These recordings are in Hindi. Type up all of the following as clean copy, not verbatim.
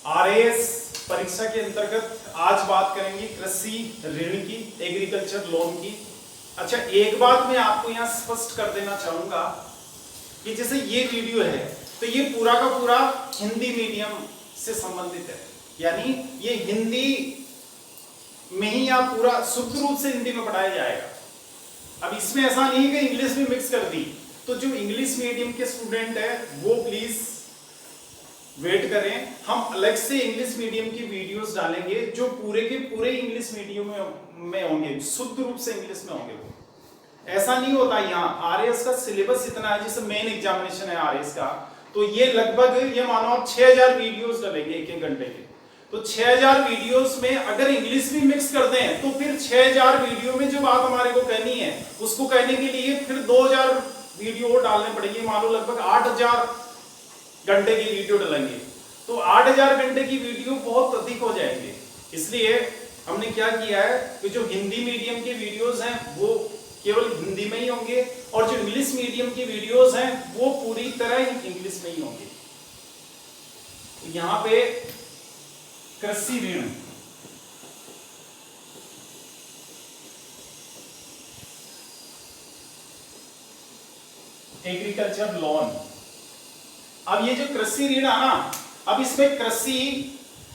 आरएएस परीक्षा के अंतर्गत आज बात करेंगे कृषि ऋण की, एग्रीकल्चर लोन की। अच्छा, एक बात मैं आपको यहाँ स्पष्ट कर देना चाहूंगा कि जैसे ये वीडियो है तो ये पूरा का पूरा हिंदी मीडियम से संबंधित है, यानी ये हिंदी में ही आप पूरा शुद्ध रूप से हिंदी में पढ़ाया जाएगा। अब इसमें ऐसा नहीं है कि इंग्लिश में मिक्स कर दी, तो जो इंग्लिश मीडियम के स्टूडेंट है वो प्लीज वेट करें। हम अलग से इंग्लिश मीडियम की वीडियोस डालेंगे जो पूरे के पूरे इंग्लिश मीडियम में होंगे, शुद्ध रूप से इंग्लिश में होंगे। वो ऐसा नहीं होता। यहाँ आरएएस का सिलेबस इतना है, जैसे मेन एग्जामिनेशन है आरएएस का, तो ये लगभग ये मानो आप 6000 वीडियोस डालेंगे एक घंटे के, तो 6000 वीडियोस में अगर इंग्लिश भी मिक्स कर दें तो फिर 6000 वीडियो में जो बात हमारे को कहनी है उसको कहने के लिए फिर 2000 वीडियो और डालने पड़ेंगे। मान लो लगभग 8000 घंटे की वीडियो डालेंगे, तो 8000 घंटे की वीडियो बहुत अधिक हो जाएंगे। इसलिए हमने क्या किया है कि जो हिंदी मीडियम के वीडियोस हैं वो केवल हिंदी में ही होंगे, और जो इंग्लिश मीडियम की वीडियोस हैं वो पूरी तरह ही इंग्लिश में ही होंगे। यहां पे कृषि ऋण, एग्रीकल्चर लोन। अब ये जो कृषि ऋण है ना, अब इसमें कृषि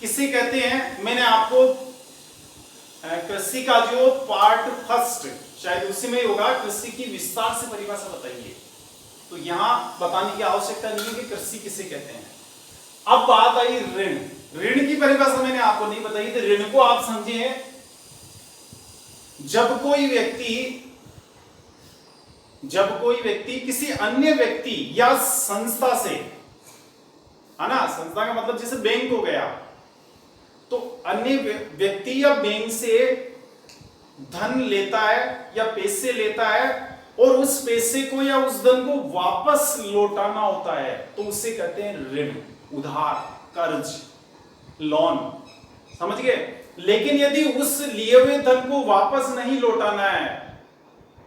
किसे कहते हैं, मैंने आपको कृषि का जो पार्ट फर्स्ट शायद उसी में होगा, कृषि की विस्तार से परिभाषा बताइए, तो यहां बताने की आवश्यकता नहीं है कि कृषि किसे कहते हैं। अब बात आई ऋण। ऋण की परिभाषा मैंने आपको नहीं बताई, तो ऋण को आप समझिए जब कोई व्यक्ति किसी अन्य व्यक्ति या संस्था से, है ना, संस्था का मतलब जैसे बैंक हो गया, तो अन्य व्यक्ति या बैंक से धन लेता है या पैसे लेता है और उस पैसे को या उस धन को वापस लौटाना होता है, तो उसे कहते हैं ऋण, उधार, कर्ज, लोन। समझ गए? लेकिन यदि उस लिए हुए धन को वापस नहीं लौटाना है,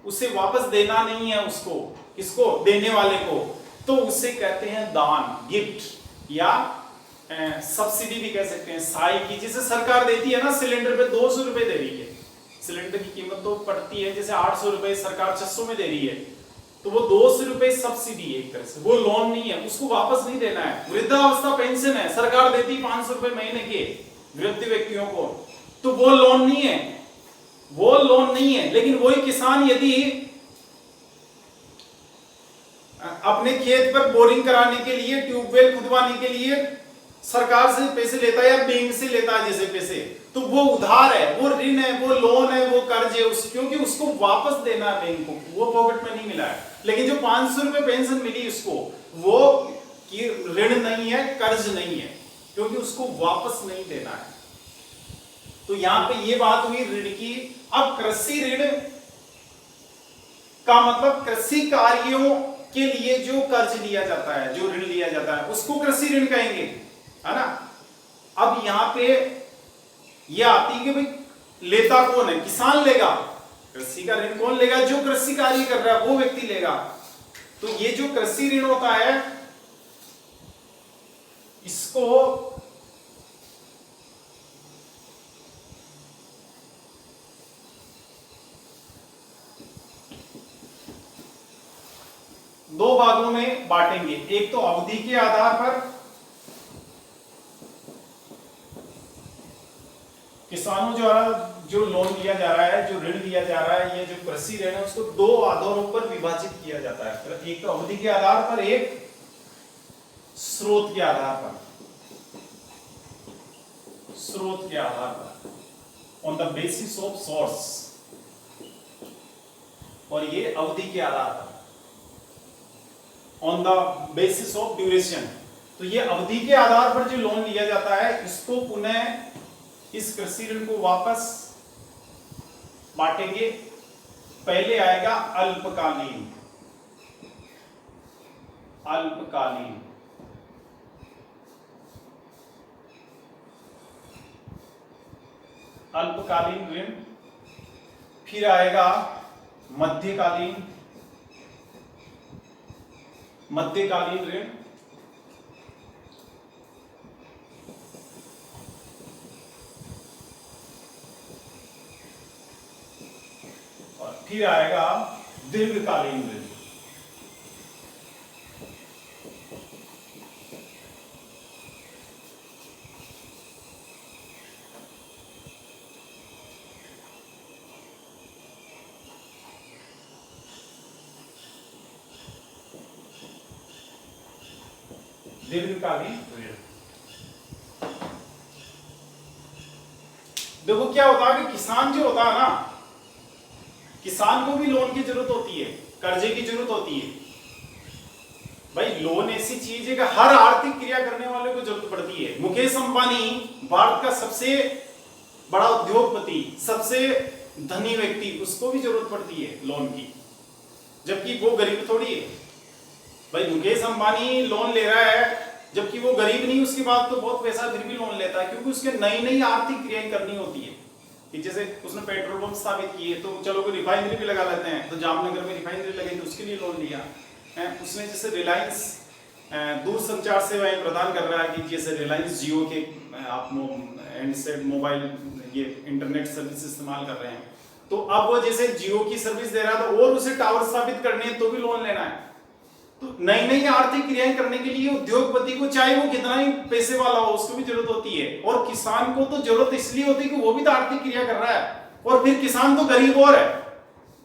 उसे वापस देना नहीं है उसको, किसको, देने वाले को, तो उसे कहते हैं दान, गिफ्ट, या सब्सिडी भी कह सकते हैं, सहाय की। जैसे सरकार देती है ना, सिलेंडर पे 200 रुपए दे रही है, सिलेंडर की कीमत तो पड़ती है जैसे 800 रुपए, सरकार 600 में दे रही है, तो वो 200 रुपए सब्सिडी है एक तरह से, वो लोन नहीं है, उसको वापस नहीं देना है। वृद्धावस्था पेंशन है, सरकार देती 500 रुपए महीने के वृद्ध व्यक्तियों को, तो वो लोन नहीं है, वो लोन नहीं है। लेकिन वही किसान यदि अपने खेत पर बोरिंग कराने के लिए, ट्यूबवेल खुदवाने के लिए सरकार से पैसे लेता है या बैंक से लेता है जैसे पैसे, तो वो उधार है, वो ऋण है, वो लोन है, वो कर्ज है, क्योंकि उसको वापस देना है बैंक को, वो पॉकेट में नहीं मिला है। लेकिन जो 500 रुपए पेंशन मिली उसको, वो ऋण नहीं है, कर्ज नहीं है, क्योंकि उसको वापस नहीं देना है। तो यहां पे ये बात हुई ऋण की। अब कृषि ऋण का मतलब कृषि कार्यों के लिए जो कर्ज लिया जाता है, जो ऋण लिया जाता है, उसको कृषि ऋण कहेंगे, है ना। अब यहां पे ये आती है कि भाई लेता कौन है, किसान लेगा, कृषि का ऋण कौन लेगा, जो कृषि कार्य कर रहा है वो व्यक्ति लेगा। तो ये जो कृषि ऋण होता है इसको दो भागों में बांटेंगे। एक तो अवधि के आधार पर, किसानों द्वारा जो लोन लिया जा रहा है, जो ऋण लिया जा रहा है, ये जो कृषि ऋण है उसको दो आधारों पर विभाजित किया जाता है। एक तो अवधि के आधार पर, एक स्रोत के आधार पर। स्रोत के आधार पर, on the basis of source, और ये अवधि के आधार पर, on the basis of duration. तो ये अवधि के आधार पर जो लोन लिया जाता है, इसको पुनः इस कृषि ऋण को वापस बांटेंगे। पहले आएगा अल्पकालीन, अल्पकालीन, अल्पकालीन ऋण, फिर आएगा मध्यकालीन, मध्यकालीन ऋण, फिर आएगा दीर्घकालीन ऋण। दीर्घकालीन ऋण। देखो क्या होता है कि किसान जो होता है ना, किसान को भी लोन की जरूरत होती है, कर्जे की जरूरत होती है। भाई लोन ऐसी चीज है कि हर आर्थिक क्रिया करने वाले को जरूरत पड़ती है। मुकेश अंबानी भारत का सबसे बड़ा उद्योगपति, सबसे धनी व्यक्ति, उसको भी जरूरत पड़ती है लोन की, जबकि वो गरीब थोड़ी है। भाई मुकेश अंबानी लोन ले रहा है जबकि वो गरीब नहीं, उसके बाद तो बहुत पैसा फिर भी लोन लेता है, क्योंकि उसके नई नई आर्थिक क्रियाएं करनी होती है। कि जैसे उसने पेट्रोल पंप स्थापित किए तो चलो कोई रिफाइनरी भी लगा लेते हैं, तो जामनगर में रिफाइनरी लगी तो उसके लिए लोन लिया है। उसने जैसे रिलायंस दूरसंचार सेवाएं प्रदान कर रहा है, कि जैसे रिलायंस जियो के आप हैंडसेट मोबाइल ये इंटरनेट सर्विस इस्तेमाल कर रहे हैं, तो अब वो जैसे जियो की सर्विस दे रहा है तो और उसे टावर स्थापित करने हैं तो भी लोन लेना है। तो नई नई आर्थिक क्रियाएं करने के लिए उद्योगपति को चाहे वो कितना ही पैसे वाला हो उसको भी जरूरत होती है, और किसान को तो जरूरत इसलिए होती है कि वो भी तो आर्थिक क्रिया कर रहा है, और फिर किसान तो गरीब और है।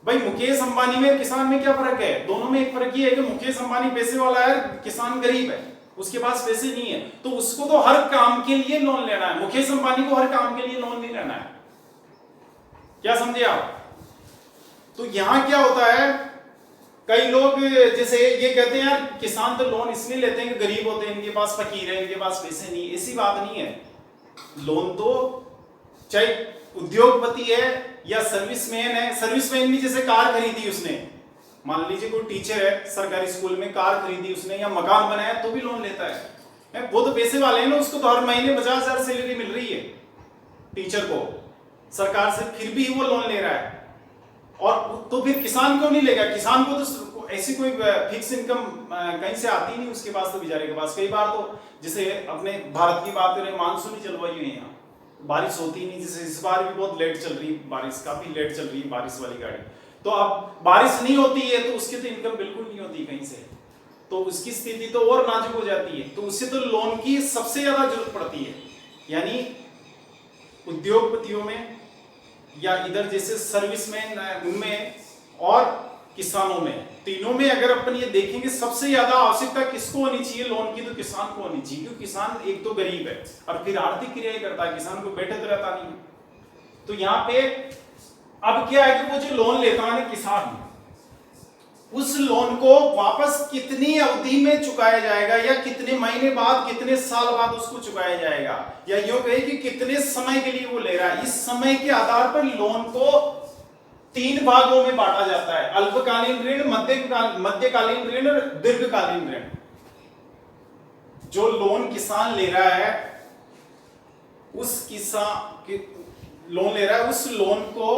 भाई मुकेश अंबानी में किसान में क्या फर्क है? दोनों में एक फर्क ये है कि मुकेश अंबानी पैसे वाला है, किसान गरीब है, उसके पास पैसे नहीं है, तो उसको तो हर काम के लिए लोन लेना है। मुकेश अंबानी को हर काम के लिए लोन नहीं लेना है। क्या समझे आप? तो यहां क्या होता है, कई लोग जैसे ये कहते हैं यार किसान तो लोन इसलिए लेते हैं कि गरीब होते हैं, इनके पास फकीर है, इनके पास पैसे नहीं। ऐसी बात नहीं है। लोन तो चाहे उद्योगपति है या सर्विसमैन है, सर्विसमैन भी जैसे कार खरीदी उसने, मान लीजिए कोई टीचर है सरकारी स्कूल में, कार खरीदी उसने या मकान बनाया तो भी लोन लेता है। वो तो पैसे वाले हैं ना, उसको तो हर महीने 50,000 सैलरी मिल रही है टीचर को सरकार से, फिर भी वो लोन ले रहा है। और तो फिर किसान क्यों नहीं लेगा? किसान को तो ऐसी कोई फिक्स इनकम कहीं से आती नहीं उसके पास, तो बेचारे के पास कई बार तो जैसे अपने भारत की बात करें, मानसून ही चलवाई हुई है यहाँ, बारिश होती नहीं। जैसे इस बार भी बहुत लेट चल रही बारिश, काफी लेट चल रही है बारिश वाली गाड़ी, तो अब बारिश नहीं होती है तो उसकी तो इनकम बिल्कुल नहीं होती कहीं से, तो उसकी स्थिति तो और नाजुक हो जाती है। तो उससे तो लोन की सबसे ज्यादा जरूरत पड़ती है। यानी उद्योगपतियों में या इधर जैसे सर्विसमैन उनमें और किसानों में, तीनों में अगर अपन ये देखेंगे सबसे ज्यादा आवश्यकता किसको होनी चाहिए लोन की, तो किसान को होनी चाहिए। क्योंकि किसान एक तो गरीब है और फिर आर्थिक क्रियाएं करता है, किसान को बैठे तो रहता नहीं है। तो यहाँ पे अब क्या है कि वो जो लोन लेता है ना किसान, उस लोन को वापस कितनी अवधि में चुकाया जाएगा, या कितने महीने बाद, कितने साल बाद उसको चुकाया जाएगा, या यूं कहे कि कितने समय के लिए वो ले रहा है, इस समय के आधार पर लोन को 3 भागों में बांटा जाता है: अल्पकालीन ऋण, मध्यकालीन ऋण और दीर्घकालीन ऋण। जो लोन किसान ले रहा है, उस लोन को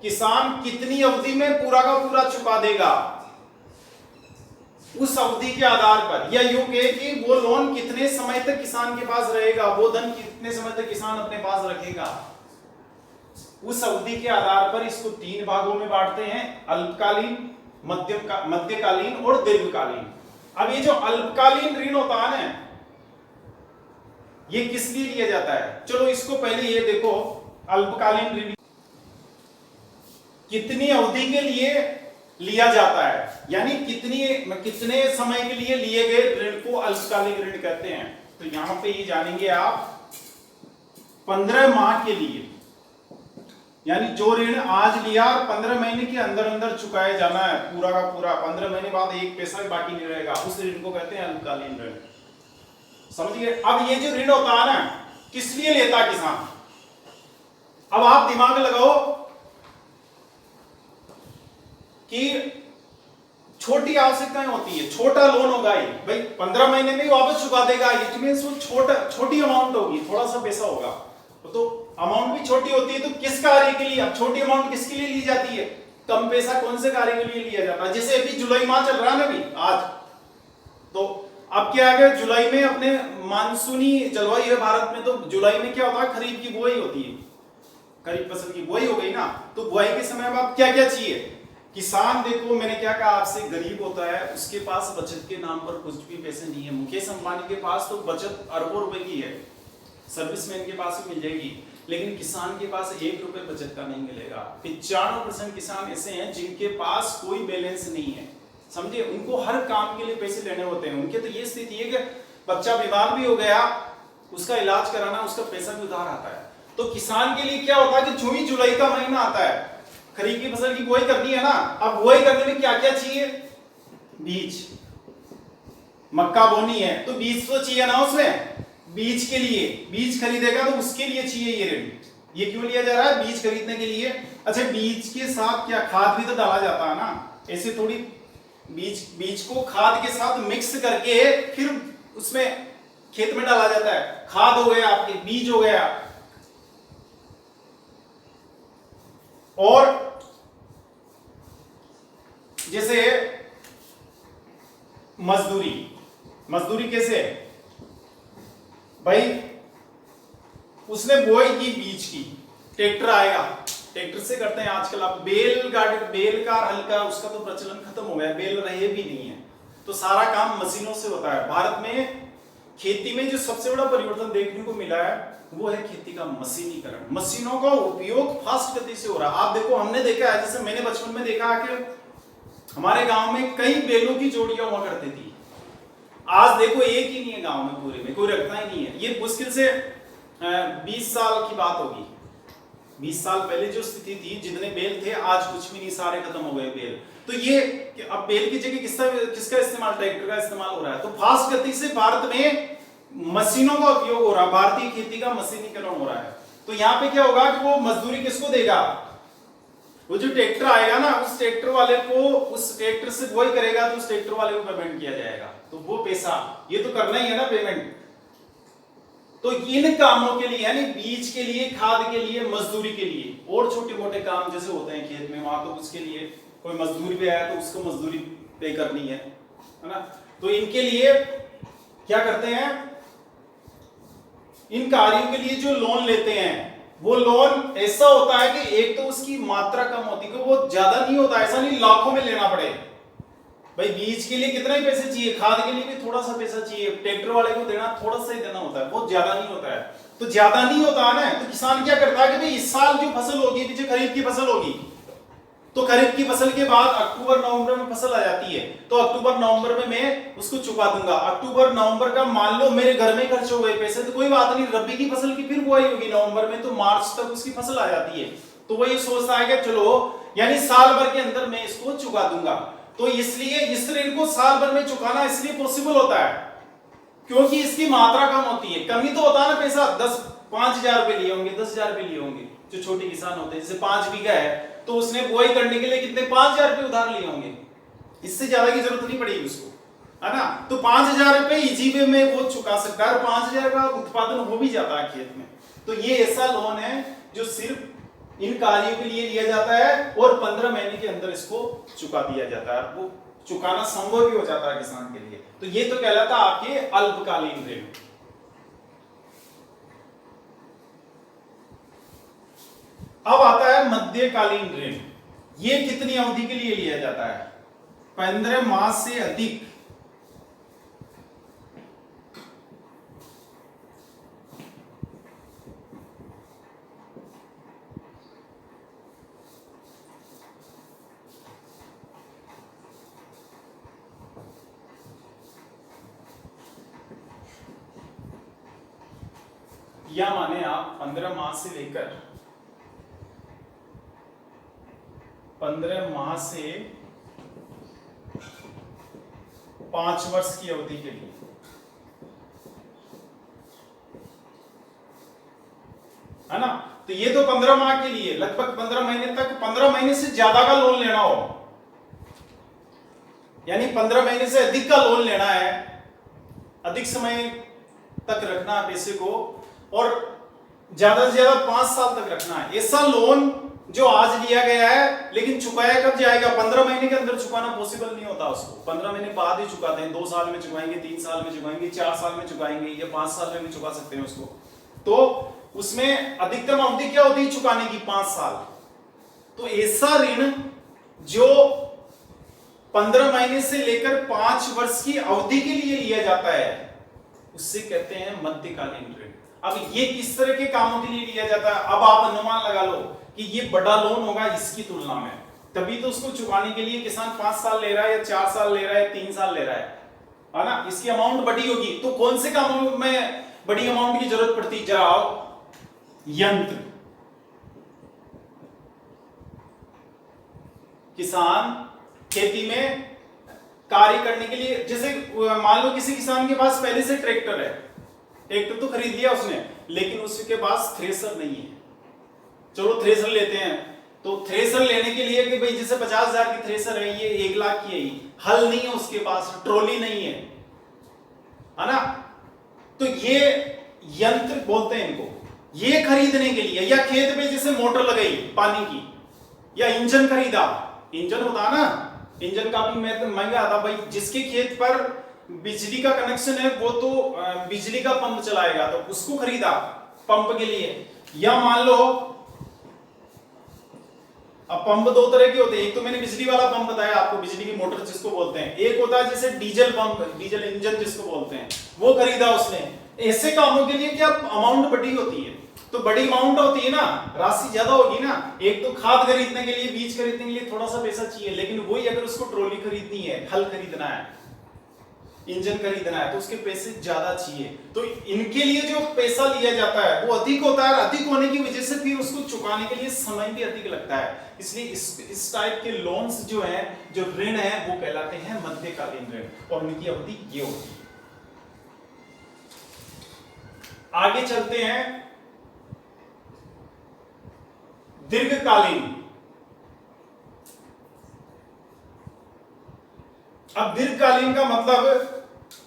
किसान कितनी अवधि में पूरा का पूरा चुका देगा, उस अवधि के आधार पर, या यूं कहे कि वो लोन कितने समय तक किसान के पास रहेगा, वो धन कितने समय तक किसान अपने पास रखेगा, उस अवधि के आधार पर इसको 3 भागों में बांटते हैं: अल्पकालीन, मध्यकालीन और दीर्घकालीन। अब ये जो अल्पकालीन ऋण होता है ना, ये किस लिए लिया जाता है? चलो इसको पहले ये देखो, अल्पकालीन ऋण कितनी अवधि के लिए लिया जाता है, यानी कितने समय के लिए लिए गए ऋण को अल्पकालिक ऋण कहते हैं। तो यहां पे ये जानेंगे आप 15 माह के लिए, यानी जो ऋण आज लिया 15 महीने के अंदर अंदर चुकाया जाना है पूरा का पूरा, 15 महीने बाद एक पैसा भी बाकी नहीं रहेगा, उस ऋण को कहते हैं अल्पकालीन ऋण। समझिए। अब ये जो ऋण होता है ना, किस लिए लेता है किसान? अब आप दिमाग लगाओ कि छोटी आवश्यकताएं होती है, छोटा लोन होगा ये, भाई 15 महीने में वापस चुका देगा, इट मींस वो छोटी अमाउंट होगी, थोड़ा सा पैसा होगा, तो अमाउंट भी छोटी होती है। तो किस कार्य के लिए, अब छोटी अमाउंट किसके लिए ली जाती है? कम पैसा कौन से कार्य के लिए लिया जाता है? जैसे अभी जुलाई माह चल रहा है ना अभी आज, तो अब क्या है, जुलाई में अपने मानसूनी जलवायु है भारत में, तो जुलाई में क्या होता है, खरीफ की बुआई होती है, खरीफ फसल की बुआई हो गई ना, तो बुआई के समय अब आप क्या क्या चाहिए? किसान देखो मैंने क्या कहा आपसे, गरीब होता है, उसके पास बचत के नाम पर कुछ भी पैसे नहीं है। मुकेश अंबानी के पास तो बचत अरबों रुपए की है, सर्विसमैन के पास भी मिल जाएगी, लेकिन किसान के पास 1 रुपए बचत का नहीं मिलेगा। 95% किसान ऐसे हैं जिनके पास कोई बैलेंस नहीं है, समझे। उनको हर काम के लिए पैसे लेने होते हैं। उनके तो ये स्थिति है कि बच्चा बीमार भी हो गया, उसका इलाज कराना, उसका पैसा भी उधार आता है। तो किसान के लिए क्या होता है कि जून जुलाई का महीना आता है, खरीफ की फसल की बुआई करनी है ना। अब बुआई करने में क्या क्या चाहिए, बीज, मक्का बोनी है तो बीज तो चाहिए ना, उसमें बीज के लिए बीज खरीदेगा तो उसके लिए चाहिए ये ऋण। ये क्यों लिया जा रहा है, बीज खरीदने के लिए। अच्छा बीज के साथ क्या खाद भी तो डाला जाता है ना, ऐसे थोड़ी बीज को खाद के साथ मिक्स करके फिर उसमें खेत में डाला जाता है। खाद हो गया आपके, बीज हो गया। और जैसे मजदूरी कैसे है भाई, उसने बुआई की बीज की, ट्रैक्टर आएगा, ट्रैक्टर से करते हैं आजकल। आप बेल का हल का उसका तो प्रचलन खत्म हो गया, बैल रहे भी नहीं है, तो सारा काम मशीनों से होता है। भारत में खेती में जो सबसे बड़ा परिवर्तन देखने को मिला है वो है खेती का मशीनीकरण। मशीनों का उपयोग फास्ट गति से हो रहा है। आप देखो, हमने देखा है, जैसे मैंने बचपन में देखा है कि हमारे गांव में कई बैलों की जोड़ियां हुआ करती थी। आज देखो एक ही नहीं है गांव में, पूरे में कोई रखता ही नहीं है। ये मुश्किल से 20 साल की बात होगी। 20 साल पहले जो स्थिति थी, जितने बैल थे आज कुछ भी नहीं, सारे खत्म हो गए बैल। तो ये अब बैल की जगह किसका इस्तेमाल, ट्रैक्टर का इस्तेमाल हो रहा है। तो फास्ट गति से भारत में मशीनों का उपयोग हो रहा है, भारतीय खेती का मशीनीकरण हो रहा है। तो यहाँ पे क्या होगा कि वो मजदूरी किसको देगा, वो जो ट्रैक्टर आएगा ना, उस ट्रैक्टर वाले को, उस ट्रैक्टर से बुआई करेगा तो उस ट्रैक्टर वाले को पेमेंट किया जाएगा। तो वो पैसा ये तो करना ही है ना पेमेंट। तो इन कामों के लिए, यानी बीज के लिए, खाद के लिए, मजदूरी के लिए, और छोटे मोटे काम जैसे होते हैं खेत में, वहां तो उसके लिए कोई मजदूर भी आया तो उसको मजदूरी पे करनी है ना। तो इनके लिए क्या करते हैं, इन कार्यों के लिए जो लोन लेते हैं, वो लोन ऐसा होता है कि एक तो उसकी मात्रा कम होती है, वो ज्यादा नहीं होता, ऐसा नहीं लाखों में लेना पड़े। भाई बीज के लिए कितना ही पैसे चाहिए, खाद के लिए भी थोड़ा सा पैसा चाहिए, ट्रैक्टर वाले को देना थोड़ा सा ही देना होता है, बहुत ज्यादा नहीं होता है। तो ज्यादा नहीं होता है ना, तो किसान क्या करता है कि भाई इस साल जो फसल होगी, पीछे खरीफ की फसल होगी, तो खरीफ की फसल के बाद अक्टूबर नवंबर में फसल आ जाती है, तो अक्टूबर नवंबर में मैं उसको चुका दूंगा। अक्टूबर नवंबर का मान लो मेरे घर में खर्च हो गए पैसे, तो कोई बात नहीं, रबी की फसल की फिर बुआई होगी नवंबर में, तो मार्च तक उसकी फसल आ जाती है। तो वो ये सोचता है कि चलो, यानी साल भर के अंदर मैं इसको चुका दूंगा। तो इसलिए इस ऋण को साल भर में चुकाना इसलिए पॉसिबल होता है क्योंकि इसकी मात्रा कम होती है। कमी तो होता है ना पैसा, 5,000 रुपए लिए होंगे, 10,000 रुपए लिए होंगे, जो छोटे किसान होते हैं। जैसे 5 बीघा है तो उसने बुआई करने के लिए कितने 5,000 रुपए उधार लिए होंगे, इससे ज्यादा की जरूरत नहीं पड़ेगी उसको, है ना। तो 5,000 रुपए इजी वे में वो चुका सकता है और 5,000 का उत्पादन हो भी जाता है खेत में। तो ये ऐसा लोन है जो सिर्फ इन कार्यों के लिए लिया जाता है और 15 महीने के अंदर इसको चुका दिया जाता है। वो चुकाना संभव भी हो जाता है किसान के लिए। तो ये तो कहलाता है आपके अल्पकालीन ऋण। अब आता है मध्यकालीन ऋण। ये कितनी अवधि के लिए लिया जाता है, 15 माह से अधिक। या माने आप 15 माह से लेकर 15 माह से 5 वर्ष की अवधि के लिए, है ना। तो ये तो 15 माह के लिए, लगभग 15 महीने तक, 15 महीने से ज्यादा का लोन लेना हो, यानी 15 महीने से अधिक का लोन लेना है, अधिक समय तक रखना है पैसे को, और ज्यादा से ज्यादा 5 साल तक रखना है। ऐसा लोन जो आज लिया गया है, लेकिन चुकाया कब जाएगा, 15 महीने के अंदर चुकाना पॉसिबल नहीं होता उसको, 15 महीने बाद ही चुकाते हैं। 2 साल में चुकाएंगे, 3 साल में चुकाएंगे, 4 साल में चुकाएंगे, या 5 साल में भी चुका सकते हैं उसको। तो उसमें अधिकतम अवधि क्या होती है चुकाने की, 5 साल। तो ऐसा ऋण जो 15 महीने से लेकर 5 वर्ष की अवधि के लिए लिया जाता है उससे कहते हैं मध्यकालीन ऋण। अब ये किस तरह के कामों के लिए लिया जाता है, अब आप अनुमान लगा लो कि ये बड़ा लोन होगा इसकी तुलना में, तभी तो उसको चुकाने के लिए किसान 5 साल ले रहा है या 4 साल ले रहा है, 3 साल ले रहा है ना, इसकी अमाउंट बड़ी होगी। तो कौन से कामों में बड़ी अमाउंट की जरूरत पड़ती, जरा आओ, यंत्र, किसान खेती में कार्य करने के लिए, जैसे मान लो किसी किसान के पास पहले से ट्रैक्टर है, ट्रैक्टर तो खरीद लिया उसने, लेकिन उसके पास थ्रेसर नहीं है। चलो थ्रेसर लेते हैं, तो थ्रेसर लेने के लिए कि भाई जैसे 50,000 की थ्रेसर है, ये 1 लाख की है, हल नहीं है उसके पास, ट्रॉली नहीं है ना, तो ये यंत्र बोलते हैं इनको, ये खरीदने के लिए, या खेत में जैसे मोटर लगाई पानी की, या इंजन खरीदा, इंजन होता ना, इंजन का भी महंगा आता भाई, जिसके खेत पर बिजली का कनेक्शन है वो तो बिजली का पंप चलाएगा, तो उसको खरीदा पंप के लिए। या मान लो अब पंप 2 तरह के होते हैं, एक तो मैंने बिजली वाला पंप बताया आपको, बिजली की मोटर जिसको बोलते हैं, एक होता है जैसे डीजल पंप, डीजल इंजन जिसको बोलते हैं, वो खरीदा उसने। ऐसे कामों के लिए क्या अमाउंट बड़ी होती है, तो बड़ी अमाउंट होती है ना, राशि ज्यादा होगी ना। एक तो खाद खरीदने के लिए, बीज खरीदने के लिए थोड़ा सा पैसा चाहिए, लेकिन वही अगर उसको ट्रॉली खरीदनी है, हल खरीदना है, इंजन खरीदना है, तो उसके पैसे ज्यादा चाहिए। तो इनके लिए जो पैसा लिया जाता है वो अधिक होता है, अधिक होने की वजह से फिर उसको चुकाने के लिए समय भी अधिक लगता है। इसलिए इस टाइप के लोन्स जो हैं, जो ऋण है, वो कहलाते हैं मध्यकालीन ऋण, और उनकी अवधि ये होती है। आगे चलते हैं दीर्घकालीन। अब दीर्घकालीन का मतलब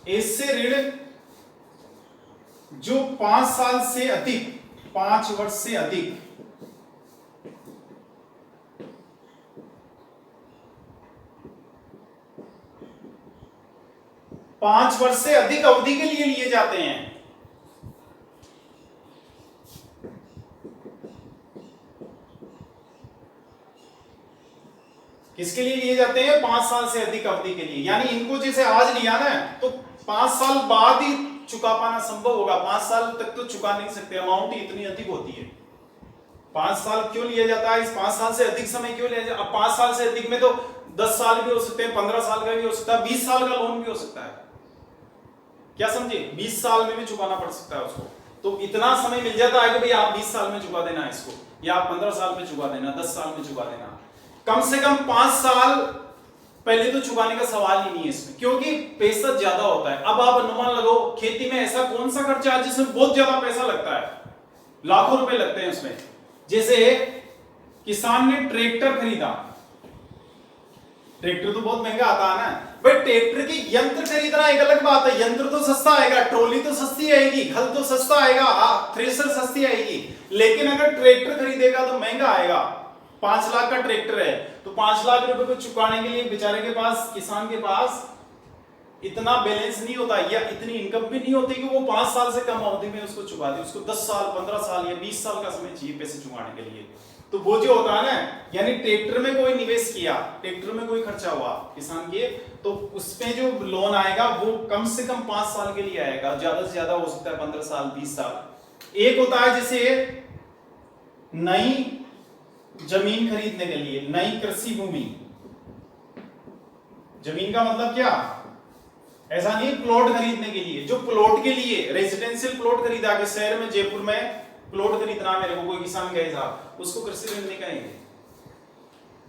ऐसे ऋण जो 5 साल से अधिक, 5 वर्ष से अधिक, पांच वर्ष से अधिक अवधि के लिए लिए जाते हैं। किसके लिए लिए जाते हैं? 5 साल से अधिक अवधि के लिए। यानी इनको जैसे आज लिया ना, तो 5 साल बाद ही चुका पाना संभव होगा, 5 साल तक तो चुका नहीं सकते, अमाउंट ही इतनी अधिक होती है। 5 साल क्यों लिया जाता है? इस 5 साल से अधिक समय क्यों लिया जाता है? अब 5 साल से अधिक में तो 10 साल भी हो सकते हैं, 15 साल का भी हो सकता है, 20 साल का लोन भी हो सकता है। क्या समझे? 20 साल में भी चुकाना पड़ सकता है उसको। तो इतना समय मिल जाता है कि भाई आप 20 साल में चुका देना इसको, या आप 15 साल में चुका देना, 10 साल में चुका देना। कम से कम 5 साल पहले तो चुकाने का सवाल ही नहीं है इसमें, क्योंकि पैसा ज्यादा होता है। अब आप अनुमान लगाओ, खेती में ऐसा कौन सा खर्चा है जिसमें बहुत ज्यादा पैसा लगता है? लाखों रुपए लगते हैं उसमें। जैसे किसान ने ट्रैक्टर खरीदा, ट्रैक्टर तो बहुत महंगा आता है ना भाई, ट्रैक्टर की यंत्र खरीदना एक अलग बात है। यंत्र तो सस्ता आएगा, ट्रॉली तो सस्ती आएगी, हल तो सस्ता आएगा, थ्रेसर सस्ती आएगी, लेकिन अगर ट्रैक्टर खरीदेगा तो महंगा आएगा। 5 लाख का ट्रैक्टर है, तो 5 लाख रुपए को चुकाने के लिए बेचारे के पास, किसान के पास इतना बैलेंस नहीं होता, या इतनी इनकम भी नहीं होती कि वो 5 साल से कम अवधि में उसको चुका दे। उसको 10 साल, 15 साल या 20 साल का समय चाहिए पैसे चुकाने के लिए। तो वो जो होता है ना, यानी ट्रैक्टर में कोई निवेश किया, ट्रैक्टर में कोई खर्चा हुआ किसान के, तो उसमें जो लोन आएगा वो कम से कम 5 साल के लिए आएगा, ज्यादा से ज्यादा हो सकता है 15 साल, 20 साल। एक होता है जैसे नई जमीन खरीदने के लिए, नई कृषि भूमि। जमीन का मतलब क्या? ऐसा नहीं प्लॉट खरीदने के लिए, जो प्लॉट के लिए रेजिडेंशियल प्लॉट खरीदा के शहर में, जयपुर में प्लॉट खरीदना मेरे को, कोई किसान गए साहब, उसको कृषि ऋण नहीं कहेंगे।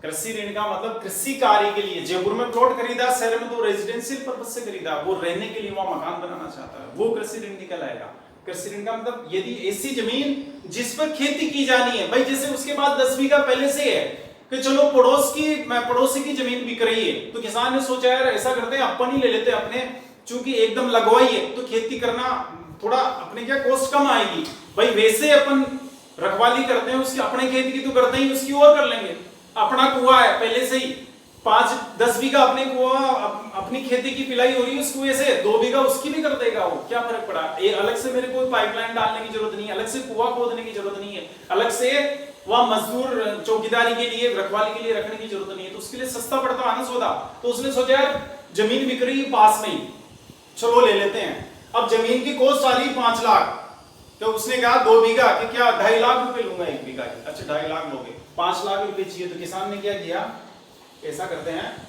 कृषि ऋण का मतलब कृषि कार्य के लिए, जयपुर में प्लॉट खरीदा, शहर में तो रेजिडेंशियल पर्पस से खरीदा, वो रहने के लिए वहां मकान बनाना चाहता है, वो कृषि ऋण निकल आएगा। कृषि ऋण का मतलब यदि ऐसी जमीन जिस पर खेती की जानी है, भाई जैसे उसके बाद 10 बीघा पहले से है कि चलो पड़ोसी की जमीन बिक रही है, तो किसान ने सोचा यार ऐसा करते हैं अपन ही ले लेते हैं अपने, चूंकि एकदम लगवाई है तो खेती करना थोड़ा अपने क्या कॉस्ट कम आएगी, भाई वैसे अपन रखवाली करते हैं उसकी, अपने खेत की तो करते ही, उसकी और कर लेंगे। अपना कुआं है पहले से ही, 5-10 बीघा अपने कुआं, अपनी खेती की पिलाई हो रही है उस कुएं से, 2 बीघा उसकी भी कर देगा वो, क्या फर्क पड़ा? ये अलग से मेरे को पाइपलाइन डालने की जरूरत नहीं है, अलग से कुआं खोदने की जरूरत नहीं है, अलग से वहां मजदूर चौकीदारी के लिए, रखवाली के लिए रखने की जरूरत नहीं है, तो उसके लिए सस्ता पड़ता है ना सौदा। तो उसने सोचा यार जमीन बिक रही है पास में ही, चलो ले लेते हैं। अब जमीन की कॉस्ट आ रही 5 लाख, तो उसने कहा 2 बीघा कि क्या 2.5 लाख रुपए लूंगा 1 बीघा की। अच्छा 2.5 लाख लोगे, 5 लाख रुपए चाहिए, तो किसान ने क्या किया, ऐसा करते हैं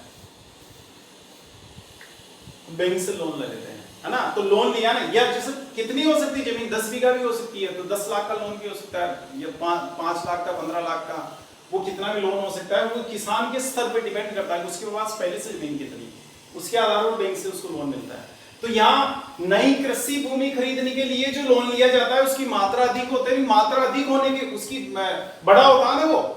बैंक से लोन ले लेते हैं, है ना। तो लोन लिया ना, यार जैसे कितनी हो सकती है जमीन, 10 बीघा भी हो सकती है, तो 10 लाख का लोन भी हो सकता है, या 5 लाख का, 15 लाख का, वो कितना भी लोन हो सकता है। वो किसान के स्तर पे डिपेंड करता है उसके पास पहले से जमीन कितनी, उसके आधार पर बैंक से उसको लोन मिलता है। तो यहाँ नई कृषि भूमि खरीदने के लिए जो लोन लिया जाता है उसकी मात्रा अधिक होती है, मात्रा अधिक होने के उसकी बड़ा होता है ना, वो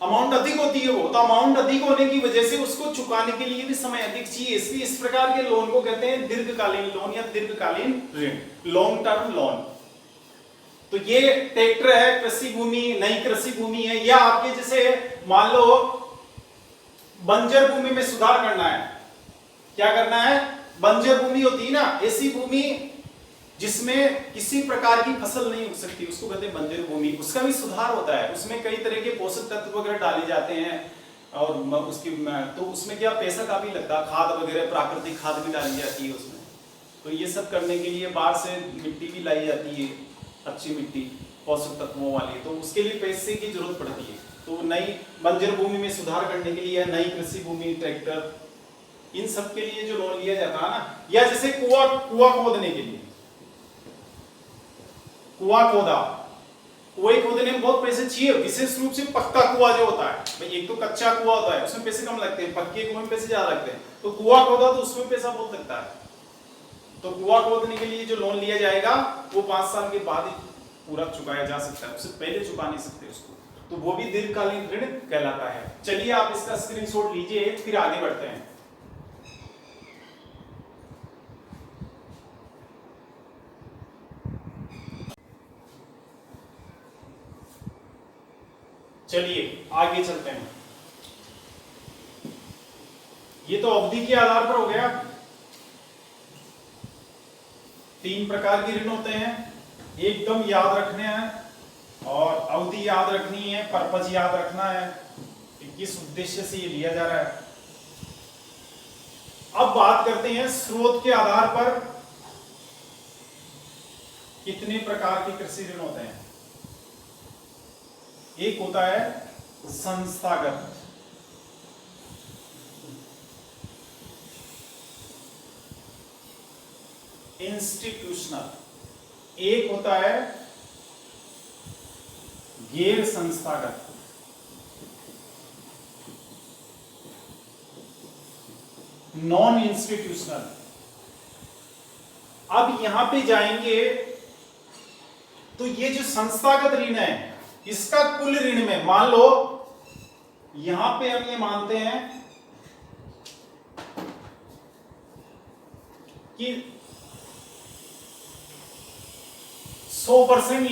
अमाउंट अधिक होती है, वो तो अमाउंट अधिक होने की वजह से उसको चुकाने के लिए भी समय अधिक चाहिए, इसलिए इस प्रकार के लोन को कहते हैं दीर्घकालीन लोन या दीर्घकालीन ऋण, लॉन्ग टर्म लोन। तो ये ट्रैक्टर है, कृषि भूमि, नई कृषि भूमि है, या आपके जैसे मान लो बंजर भूमि में सुधार करना है, क्या करना है, बंजर भूमि होती है ना, ऐसी भूमि जिसमें किसी प्रकार की फसल नहीं उग सकती, उसको कहते हैं बंजर भूमि, उसका भी सुधार होता है, उसमें कई तरह के पोषक तत्व वगैरह डाले जाते हैं, और उसकी तो उसमें क्या पैसा काफी लगता है, खाद वगैरह, प्राकृतिक खाद भी डाली जाती है उसमें। तो ये सब करने के लिए बाहर से मिट्टी भी लाई जाती है, अच्छी मिट्टी पोषक तत्वों वाली, तो उसके लिए पैसे की जरूरत पड़ती है। तो नई बंजर भूमि में सुधार करने के लिए नई कृषि भूमि, ट्रैक्टर, इन सब के लिए जो लोन लिया जाता है ना, या जैसे कुआं खोदने के लिए, कुआं खोदा, कुएं खोदने में बहुत पैसे चाहिए, विशेष रूप से पक्का कुआं जो होता है भाई, एक तो कच्चा कुआं होता है उसमें पैसे कम लगते हैं, पक्के कुएं में पैसे ज्यादा लगते हैं, तो कुआं खोदा तो उसमें पैसा बहुत लगता है। तो कुआं खोदने के लिए जो लोन लिया जाएगा वो 5 साल के बाद ही पूरा चुकाया जा सकता है, उससे पहले चुका नहीं सकते उसको, तो वो भी दीर्घकालीन ऋण कहलाता है। चलिए आप इसका स्क्रीनशॉट लीजिए, फिर आगे बढ़ते हैं। चलिए आगे चलते हैं। ये तो अवधि के आधार पर हो गया, 3 प्रकार के ऋण होते हैं, एकदम याद रखने हैं, और अवधि याद रखनी है, पर्पज याद रखना है कि किस उद्देश्य से ये लिया जा रहा है। अब बात करते हैं स्रोत के आधार पर कितने प्रकार के कृषि ऋण होते हैं। एक होता है संस्थागत, इंस्टीट्यूशनल, एक होता है गैर संस्थागत, नॉन इंस्टीट्यूशनल। अब यहां पे जाएंगे तो ये जो संस्थागत ऋण है इसका कुल ऋण में मान लो, यहां पे हम ये मानते हैं कि 100%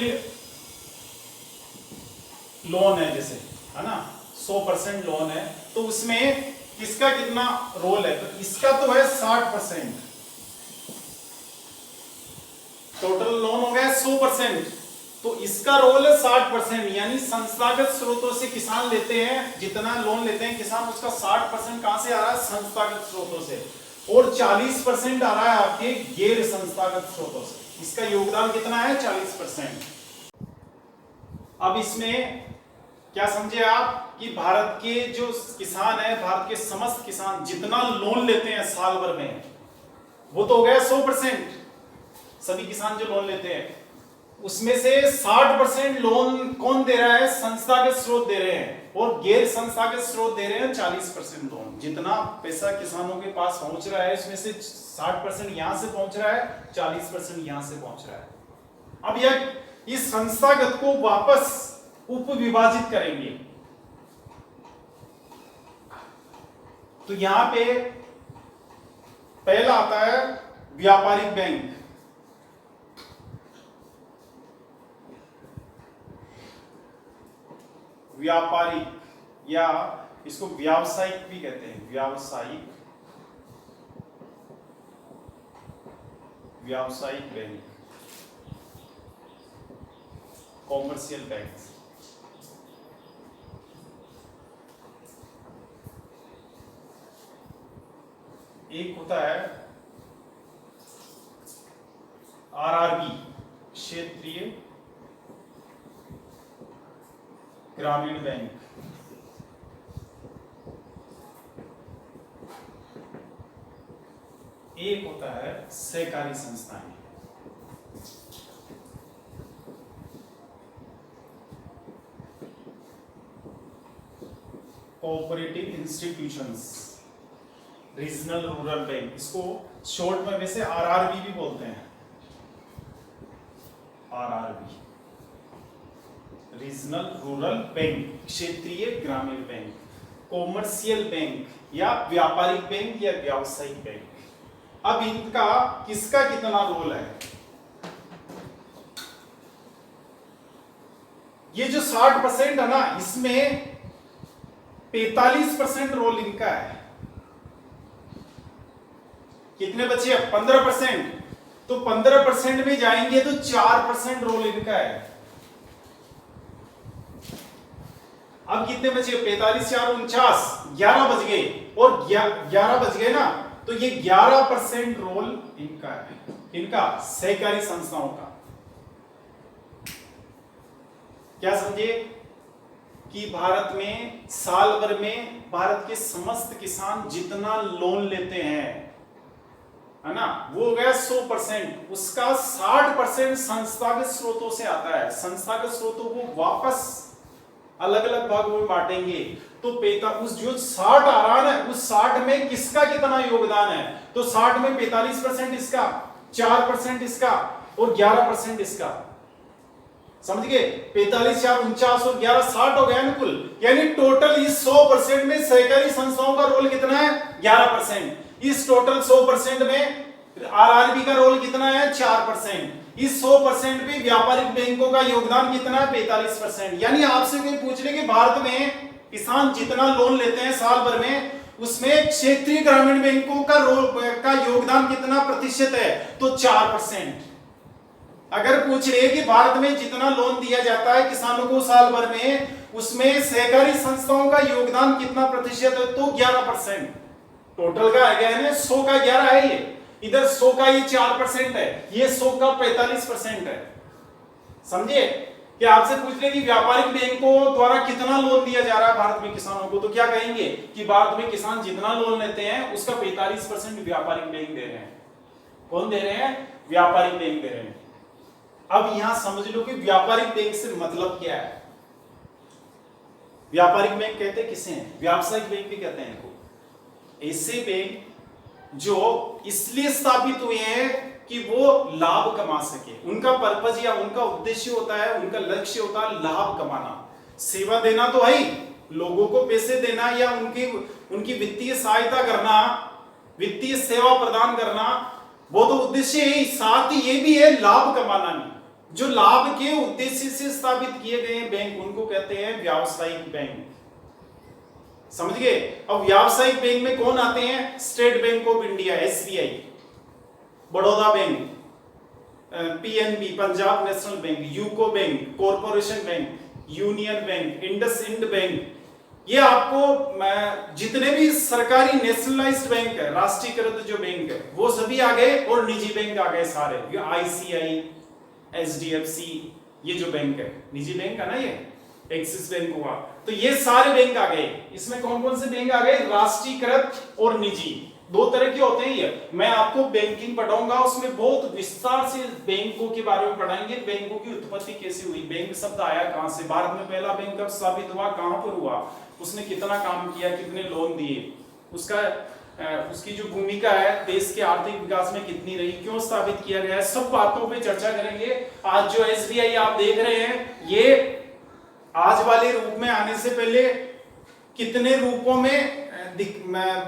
लोन है, जैसे है ना 100% लोन है, तो उसमें किसका कितना रोल है, तो इसका तो है 60%, टोटल लोन हो गया 100%, तो इसका रोल है 60%, यानी संस्थागत स्रोतों से किसान लेते हैं, जितना लोन लेते हैं किसान उसका 60% कहां से आ रहा है, संस्थागत स्रोतों से, और 40% आ रहा है आपके गैर संस्थागत स्रोतों से। इसका योगदान कितना है, 40%। अब इसमें क्या समझे आप कि भारत के जो किसान है, भारत के समस्त किसान जितना लोन लेते हैं साल भर में, वो तो हो गया 100%, सभी किसान जो लोन लेते हैं उसमें से 60% लोन कौन दे रहा है, संस्थागत स्रोत दे रहे हैं, और गैर संस्थागत स्रोत दे रहे हैं 40% लोन। जितना पैसा किसानों के पास पहुंच रहा है उसमें से 60% यहां से पहुंच रहा है, 40% यहां से पहुंच रहा है। अब यह इस संस्थागत को वापस उप विभाजित करेंगे, तो यहां पे पहला आता है व्यापारिक बैंक, व्यापारिक या इसको व्यावसायिक भी कहते हैं, व्यावसायिक बैंक, कॉमर्शियल बैंक। एक होता है आरआरबी, क्षेत्रीय ग्रामीण बैंक। एक होता है सहकारी संस्थाएं। Cooperative institutions, regional rural bank, इसको शॉर्ट में वैसे आरआरबी भी बोलते हैं। आरआरबी, रीजनल रूरल बैंक, क्षेत्रीय ग्रामीण बैंक, कॉमर्शियल बैंक या व्यापारिक बैंक या व्यावसायिक बैंक। अब इनका किसका कितना रोल है? ये जो 60% है ना, इसमें 45% रोल इनका है। कितने बचे? 15%। तो 15% में जाएंगे तो 4% रोल इनका है। अब कितने बचे? 45 4 49, 11 बच गए। और 11 बच गए ना, तो ये 11% रोल इनका है। इनका सहकारी संस्थाओं का। क्या समझे कि भारत में साल भर में भारत के समस्त किसान जितना लोन लेते हैं, है ना, वो हो गया 100%। उसका 60% संस्थागत स्रोतों से आता है। संस्थागत स्रोतों को वापस अलग अलग भागों में बांटेंगे। तो उस जो 60 आ रहा है, उस 60 में किसका कितना योगदान है? तो 60 में 45% इसका, 4% इसका और 11% इसका। समझ गए? 45 4 49 और 11 60 हो गया ना कुल। यानी टोटल इस 100% में सहकारी संस्थाओं का रोल कितना है? 11%। इस टोटल 100% में आरआरबी का रोल कितना है? 4%। इस 100% में व्यापारिक बैंकों का योगदान कितना है? 45%। यानी आपसे कोई पूछ ले कि भारत में किसान जितना लोन लेते हैं साल भर में, उसमें क्षेत्रीय ग्रामीण बैंकों का योगदान कितना प्रतिशत है? तो 4%। अगर पूछ रहे कि भारत में जितना लोन दिया जाता है किसानों को साल भर में, उसमें सहकारी संस्थाओं का योगदान कितना प्रतिशत है? तो 11%। टोटल का आ गया है 100 का 11 है। ये इधर 100 का ये 4% है, ये 100 का 45% है। समझे? कि आपसे पूछ ले कि व्यापारिक बैंकों द्वारा कितना लोन दिया जा रहा है भारत में किसानों को, तो क्या कहेंगे कि भारत में किसान जितना लोन लेते हैं उसका 45% व्यापारिक बैंक दे रहे हैं। कौन दे रहे हैं? व्यापारिक बैंक दे रहे हैं। अब यहां समझ लो कि व्यापारिक बैंक से मतलब क्या है। व्यापारिक बैंक कहते किसे हैं? व्यावसायिक बैंक भी कहते हैं इनको। ऐसे बैंक जो इसलिए स्थापित हुए हैं कि वो लाभ कमा सके। उनका पर्पज या उनका उद्देश्य होता है, उनका लक्ष्य होता है लाभ कमाना। सेवा देना तो है ही, लोगों को पैसे देना या उनकी वित्तीय सहायता करना, वित्तीय सेवा प्रदान करना, वो तो उद्देश्य है। साथ ही ये भी है लाभ कमाना नहीं। जो लाभ के उद्देश्य से स्थापित किए गए बैंक, उनको कहते हैं व्यावसायिक बैंक। समझ गए? अब व्यावसायिक बैंक में कौन आते हैं? State bank of India SBI, Baroda bank, PNB Punjab national bank, UCO bank, corporation bank, union bank, IndusInd bank. ये आपको जितने भी सरकारी नेशनलाइज्ड बैंक है, राष्ट्रीयकृत जो बैंक है, वो सभी आ गए और निजी बैंक आ गए सारे। ये आईसीआई, एचडीएफसी, ये जो बैंक है निजी बैंक है ना, ये एक्सिस बैंक हुआ, तो ये सारे बैंक आ गए। इसमें कौन कौन से बैंक आ गए? राष्ट्रीयकृत और निजी, दो तरह के होते हैं ये। मैं आपको बैंकिंग पढ़ाऊंगा, उसमें बहुत विस्तार से बैंकों के बारे में पढ़ाएंगे। बैंकों की उत्पत्ति कैसे हुई, बैंक शब्द आया कहां से, भारत में पहला बैंक कब स्थापित हुआ, कहां पर हुआ, उसने कितना काम किया, कितने लोन दिए, उसकी जो भूमिका है देश के आर्थिक विकास में कितनी रही, क्यों स्थापित किया गया है, सब बातों पे चर्चा करेंगे। आज जो एसबीआई आप देख रहे हैं, ये आज वाले रूप में आने से पहले कितने रूपों में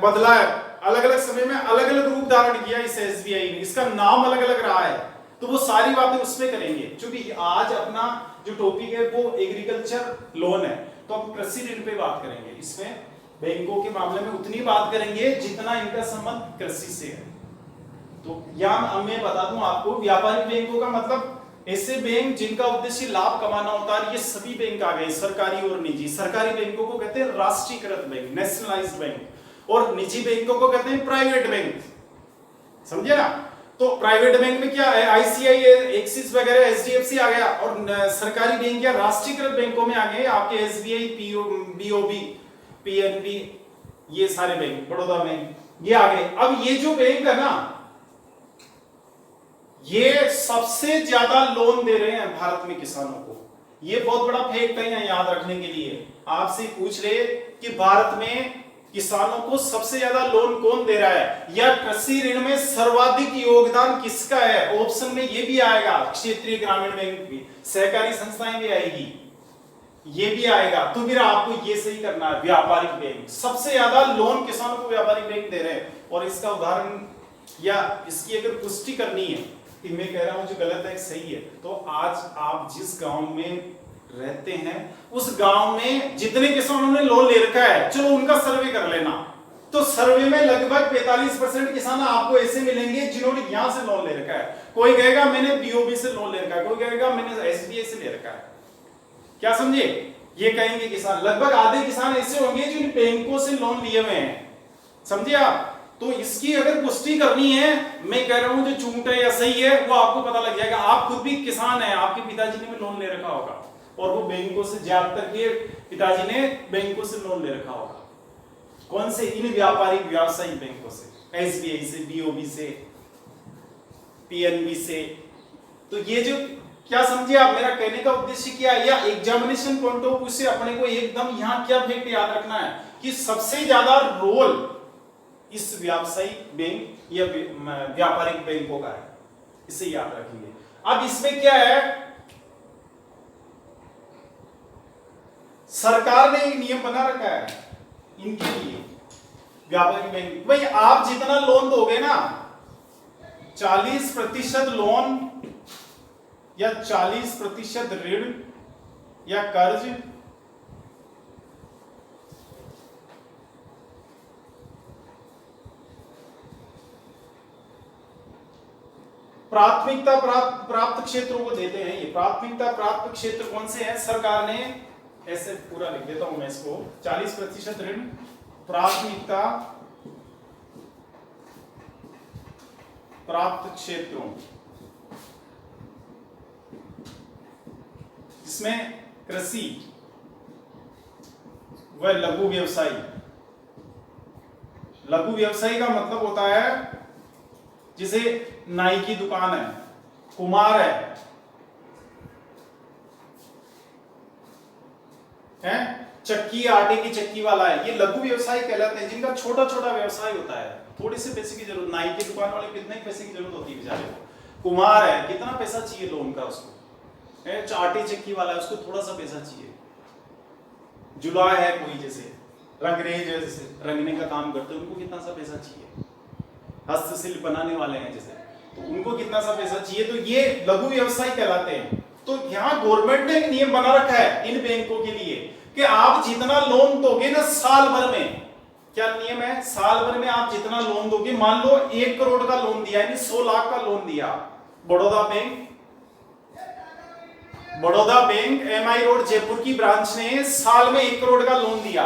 बदला है, अलग अलग समय में अलग अलग रूप धारण किया इस एसबीआई ने, इसका नाम अलग अलग रहा है। तो वो सारी बातें उसमें करेंगे। क्योंकि आज अपना जो टॉपिक है वो एग्रीकल्चर लोन है, तो हम कृषि ऋण पे बात करेंगे। इसमें बैंकों के मामले में उतनी बात करेंगे जितना इनका संबंध कृषि से है। तो यहां मैं बता दूं आपको, व्यापारिक बैंकों का मतलब ऐसे बैंक जिनका उद्देश्य लाभ कमाना होता है। ये सभी बैंक आ गए, सरकारी और निजी। सरकारी बैंकों को कहते हैं राष्ट्रीयकृत बैंक, नेशनलाइज्ड बैंक। और निजी बैंकों को कहते हैं प्राइवेट बैंक, समझे ना। तो प्राइवेट बैंक में क्या है, आईसीआई, एक्सिस वगैरह, एचडीएफसी आ गया, और सरकारी बैंक या राष्ट्रीयकृत बैंकों में आ गए आपके एसबीआई, बीओबी, पीएनबी, ये सारे बैंक, बड़ौदा बैंक, ये आ गए। अब ये जो बैंक है ना, ये सबसे ज्यादा लोन दे रहे हैं भारत में किसानों को। ये बहुत बड़ा फैक्ट है यहाँ याद रखने के लिए। आपसे पूछ रहे कि भारत में किसानों को सबसे ज्यादा लोन कौन दे रहा है, या कृषि ऋण में सर्वाधिक योगदान किसका है, ऑप्शन में ये भी आएगा, क्षेत्रीय ग्रामीण बैंक भी, सहकारी संस्थाएं भी आएगी, ये भी आएगा। तो फिर आपको ये सही करना है, व्यापारिक बैंक सबसे ज्यादा लोन किसानों को व्यापारिक बैंक दे रहे हैं। और इसका उदाहरण या इसकी अगर पुष्टि करनी है कि मैं कह रहा हूं जो गलत है सही है, तो आज आप जिस गांव में रहते हैं उस गांव में जितने किसानों ने लोन ले रखा है, चलो उनका सर्वे कर लेना, तो सर्वे में लगभग 45% किसान आपको ऐसे मिलेंगे जिन्होंने यहां से लोन ले रखा है। कोई कहेगा मैंने बीओबी से लोन ले रखा है, कोई कहेगा मैंने एसबीआई से ले रखा है, क्या समझे, ये कहेंगे किसान। लगभग आधे किसान ऐसे होंगे जिन बैंकों से लोन लिए हुए हैं, समझे आप। तो इसकी अगर पुष्टि करनी है, मैं कह रहा हूं जो झूठ है या सही है वो आपको पता लग जाएगा। आप खुद भी किसान हैं, आपके पिताजी ने भी लोन ले रखा होगा, और वो बैंकों से, ज्यादातर के पिताजी ने बैंकों से लोन ले रखा होगा। कौन से, इन व्यापारिक व्यावसायिक बैंकों से, एसबीआई से, बीओबी से, पीएनबी से। तो ये जो, क्या समझे आप, मेरा कहने का उद्देश्य क्या है, या एग्जामिनेशन पॉइंट ऑफ व्यू से अपने को एकदम यहां क्या फैक्ट याद रखना है कि सबसे ज्यादा रोल इस व्यावसायिक बैंक या व्यापारिक बैंकों का है, इसे याद रखेंगे। अब इसमें क्या है, सरकार ने एक नियम बना रखा है इनके लिए, व्यापारिक बैंक। भाई आप जितना लोन दोगे ना, 40% लोन या 40% ऋण या कर्ज, प्राथमिकता प्राप्त क्षेत्रों को देते हैं। ये प्राथमिकता प्राप्त क्षेत्र कौन से हैं, सरकार ने ऐसे पूरा लिख देता हूं मैं इसको, 40% ऋण, प्राथमिकता प्राप्त क्षेत्रों, इसमें कृषि व लघु व्यवसायी। लघु व्यवसायी का मतलब होता है जैसे नाई की दुकान है, कुम्हार है, चक्की, आटे की चक्की वाला है, ये लघु व्यवसाय कहलाते हैं, जिनका छोटा छोटा व्यवसाय होता है, थोड़े से पैसे की जरूरत। नाई की दुकान वाले कितने पैसे की जरूरत होती है बेचारे को। कुम्हार है, कितना पैसा चाहिए लोन का उसको। आटे चक्की वाला है, उसको थोड़ा सा पैसा चाहिए। जुला है कोई, जैसे रंगरेज जैसे रंगने का काम करते हैं, उनको कितना सा पैसा चाहिए। हस्तशिल्प बनाने वाले हैं जैसे, तो उनको कितना सा पैसा चाहिए। तो ये लघु व्यवसाय कहलाते हैं। तो यहाँ गवर्नमेंट ने एक नियम बना रखा है इन बैंकों के लिए कि आप जितना लोन दोगे ना साल भर में, क्या नियम है, साल भर में आप जितना लोन दोगे, मान लो 1 करोड़ का लोन दिया, यानी 100 लाख का लोन दिया, Baroda bank MI road Jaipur की ब्रांच ने साल में 1 करोड़ का लोन दिया।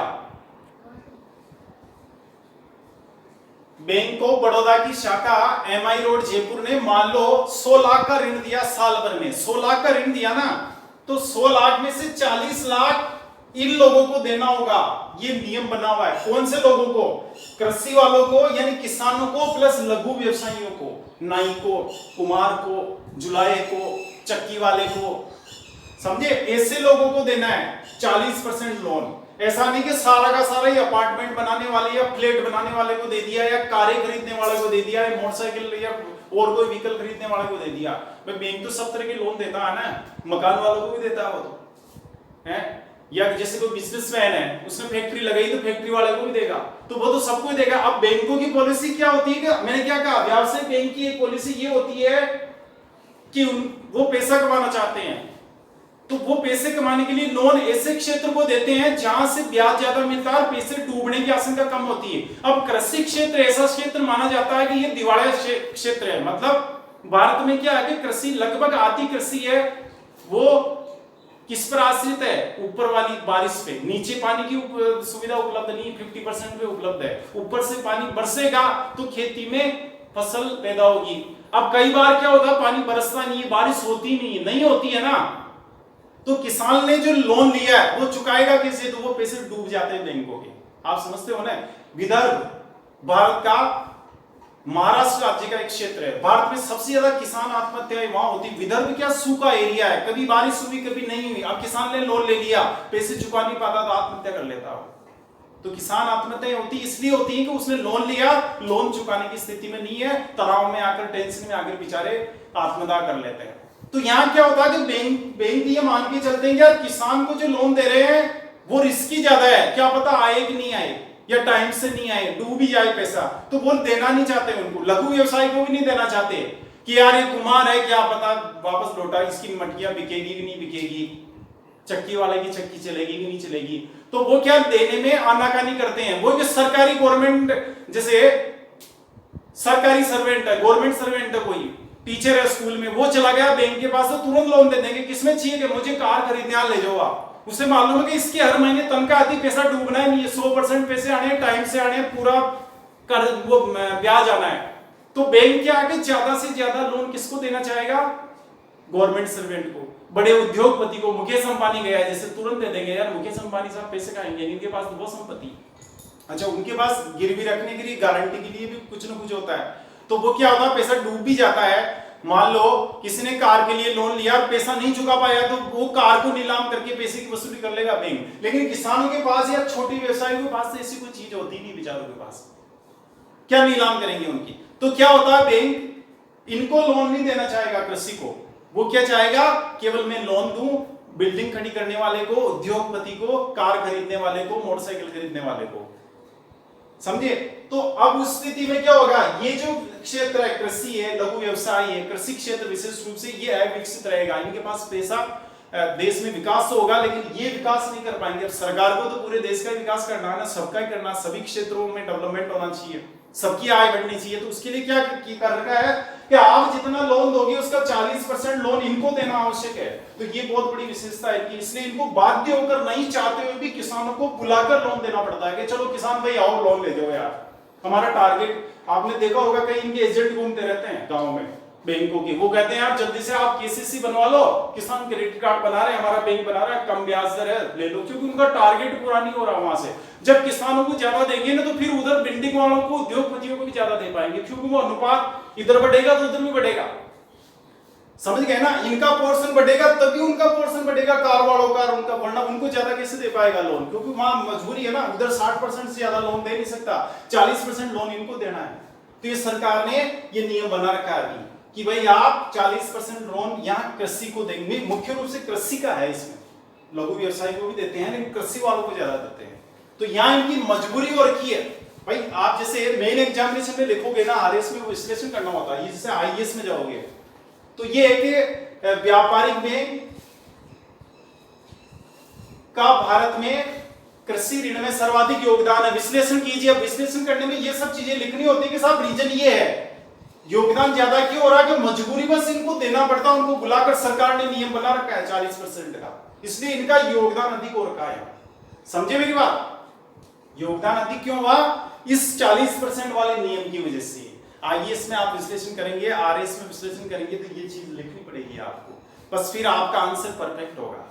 बैंक ऑफ बड़ौदा की शाखा एमआई रोड जयपुर ने मान लो 100 लाख का ऋण दिया साल भर में। 100 लाख का ऋण दिया ना, तो 100 लाख में से 40 लाख इन लोगों को देना होगा। ये नियम बना हुआ है। कौन से लोगों को, कृषि वालों को यानी किसानों को, प्लस लघु व्यवसायियों को, नाई को, कुम्हार को, जुलाहे को, चक्की वाले को, समझे, ऐसे लोगों को देना है 40% लोन। ऐसा नहीं कि सारा का सारा ही अपार्टमेंट बनाने वाले या फ्लैट बनाने वाले को दे दिया, या कारें खरीदने वाले को दे दिया, या मोटरसाइकिल या और कोई व्हीकल खरीदने वाले को दे दिया। भाई बैंक तो सब तरह के लोन देता है ना, मकान वालों को भी देता है वो तो है, या जैसे कोई बिजनेसमैन है उसने फैक्ट्री लगाई तो फैक्ट्री वाले को भी देगा, तो वो तो सबको देगा। अब बैंकों की पॉलिसी क्या होती है, मैंने क्या कहा, व्यावसायिक बैंक की एक पॉलिसी ये होती है कि वो पैसा कमाना चाहते हैं, तो वो पैसे कमाने के लिए लोन ऐसे क्षेत्र को देते हैं जहां से ब्याज ज्यादा मिलता है और पैसे डूबने की आशंका कम होती है। अब कृषि क्षेत्र ऐसा क्षेत्र माना जाता है कि ये दिवालिया क्षेत्र है। मतलब भारत में क्या है कि कृषि लगभग आधी कृषि है वो किस पर आश्रित है? ऊपर वाली बारिश पे। नीचे पानी की सुविधा उपलब्ध नहीं है, 50% पे उपलब्ध है। ऊपर से पानी बरसेगा तो खेती में फसल पैदा होगी। अब कई बार क्या होता है, पानी बरसता नहीं है, बारिश होती नहीं होती है ना, तो किसान ने जो लोन लिया है वो चुकाएगा कैसे? तो वो पैसे डूब जाते हैं बैंकों के। आप समझते हो ना। विदर्भ भारत का, महाराष्ट्र राज्य का एक क्षेत्र है, भारत में सबसे ज्यादा किसान आत्महत्याएं वहां होती। विदर्भ क्या सूखा एरिया है, कभी बारिश हुई कभी नहीं हुई। अब किसान ने लोन ले लिया, पैसे चुका नहीं पाता तो आत्महत्या कर लेता हो। तो किसान आत्महत्याएं होती इसलिए होती है कि उसने लोन लिया, लोन चुकाने की स्थिति में नहीं है, तनाव में आकर, टेंशन में आकर बेचारे आत्महत्या कर लेते हैं। तो यहां क्या होता है कि बैंक ये मान के चलते हैं कि किसान को जो लोन दे रहे हैं वो रिस्की ज्यादा है, क्या पता आए कि नहीं आए, या टाइम से नहीं आए, डूब ही जाए पैसा, तो वो देना नहीं चाहते उनको। लघु व्यवसाय को भी नहीं देना चाहते कि यार ये कुमार है, क्या पता वापस लौटा, इसकी मटकियां बिकेगी कि नहीं बिकेगी, चक्की वाले की चक्की चलेगी कि नहीं चलेगी। तो वो क्या देने में आनाकानी करते हैं। वो सरकारी गवर्नमेंट, जैसे सरकारी सर्वेंट है, गवर्नमेंट सर्वेंट है, कोई टीचर है स्कूल में, वो चला गया बैंक के पास तो तुरंत लोन दे देंगे। किसमें चाहिए? कि मुझे कार खरीदने, ले जाओ आप। उसे मालूम है कि इसके हर महीने तनख्वाह आती, पैसा डूबना है नहीं, 100% पैसे आने, टाइम से आने, पूरा कर वो ब्याज आना है। तो बैंक के आगे ज्यादा से ज्यादा लोन किसको देना चाहेगा? गवर्नमेंट सर्वेंट को, बड़े उद्योगपति को। मुकेश अंबानी गया जैसे तुरंत दे देंगे। यार मुकेश अंबानी साहब पैसे खाएंगे, इनके पास तो बहुत संपत्ति। अच्छा, उनके पास गिरवी रखने के लिए, गारंटी के लिए भी कुछ ना कुछ होता है। तो वो क्या होता है, पैसा डूब भी जाता है। मान लो किसी ने कार के लिए लोन लिया और पैसा नहीं चुका पाया, तो वो कार को नीलाम करके पैसे की वसूली कर लेगा बैंक। लेकिन किसानों के पास या छोटे व्यवसायियों के पास तो ऐसी कोई चीज होती नहीं, बेचारों के पास क्या नीलाम करेंगे उनकी। तो क्या होता है, बैंक इनको लोन नहीं देना चाहेगा कृषि को। वो क्या चाहेगा? केवल मैं लोन दूं बिल्डिंग खड़ी करने वाले को, उद्योगपति को, कार खरीदने वाले को, मोटरसाइकिल खरीदने वाले को। समझे? तो अब उस स्थिति में क्या होगा, ये जो क्षेत्र है कृषि है, लघु व्यवसाय है, कृषि क्षेत्र विशेष रूप से ये अविकसित रहेगा। इनके पास पैसा, देश में विकास तो होगा लेकिन ये विकास नहीं कर पाएंगे। अब सरकार को तो पूरे देश का विकास करना है ना, सबका ही करना, सभी क्षेत्रों में डेवलपमेंट होना चाहिए, सबकी आय बढ़नी चाहिए। तो उसके लिए क्या कर रखा है कि आप जितना लोन दोगे उसका 40% लोन इनको देना आवश्यक है। तो ये बहुत बड़ी विशेषता है कि इसलिए इनको बाध्य होकर, नहीं चाहते हुए भी किसानों को बुलाकर लोन देना पड़ता है कि चलो किसान भाई आओ लोन ले जाओ यार, हमारा टारगेट। आपने देखा होगा कई इनके एजेंट घूमते रहते हैं गाँव में बैंकों के, वो कहते हैं यार जल्दी से आप केसीसी बनवा लो, किसान क्रेडिट कार्ड बना रहे हैं, हमारा बैंक बना रहा है, कम ब्याज दर है, ले लो। क्योंकि उनका टारगेट पूरा नहीं हो रहा वहां से। जब किसानों को ज्यादा देंगे ना तो फिर उधर बिल्डिंग वालों को, उद्योगपतियों को भी ज्यादा दे पाएंगे, क्योंकि वो अनुपात इधर बढ़ेगा तो उधर भी बढ़ेगा। समझ गए ना? इनका पोर्शन बढ़ेगा तभी उनका पोर्शन बढ़ेगा, कार वालों का, उनका, वरना उनको ज्यादा कैसे दे पाएगा लोन? क्योंकि वहां मजबूरी है ना, उधर 60% से ज्यादा लोन दे नहीं सकता, 40% लोन इनको देना है। तो ये सरकार ने ये नियम बना रखा है कि भाई आप 40% लोन यहाँ कृषि को देंगे। मुख्य रूप से कृषि का है, इसमें लघु व्यवसाय को भी देते हैं लेकिन कृषि वालों को ज्यादा देते हैं। तो यहाँ इनकी मजबूरी हो रखी है। भाई आप जैसे मेन एग्जामिनेशन में लिखोगे ना, आरएस में वो विश्लेषण करना होता है, जैसे आईएएस में जाओगे तो ये एक व्यापारिक बैंक का भारत में कृषि ऋण में सर्वाधिक योगदान है। विश्लेषण कीजिए। अब विश्लेषण करने में ये सब चीजें लिखनी होती है कि साहब रीजन ये है, योगदान ज्यादा क्यों हो रहा है, कि मजबूरी बस इनको देना पड़ता है, उनको बुलाकर सरकार ने नियम बना रखा है 40% का, इसलिए इनका योगदान अधिक हो रखा है। समझे मेरी बात? योगदान अधिक क्यों हुआ? इस 40% वाले नियम की वजह से। आईएएस में आप विश्लेषण करेंगे, आरएस में विश्लेषण करेंगे तो ये चीज लिखनी पड़ेगी आपको, बस फिर आपका आंसर परफेक्ट होगा।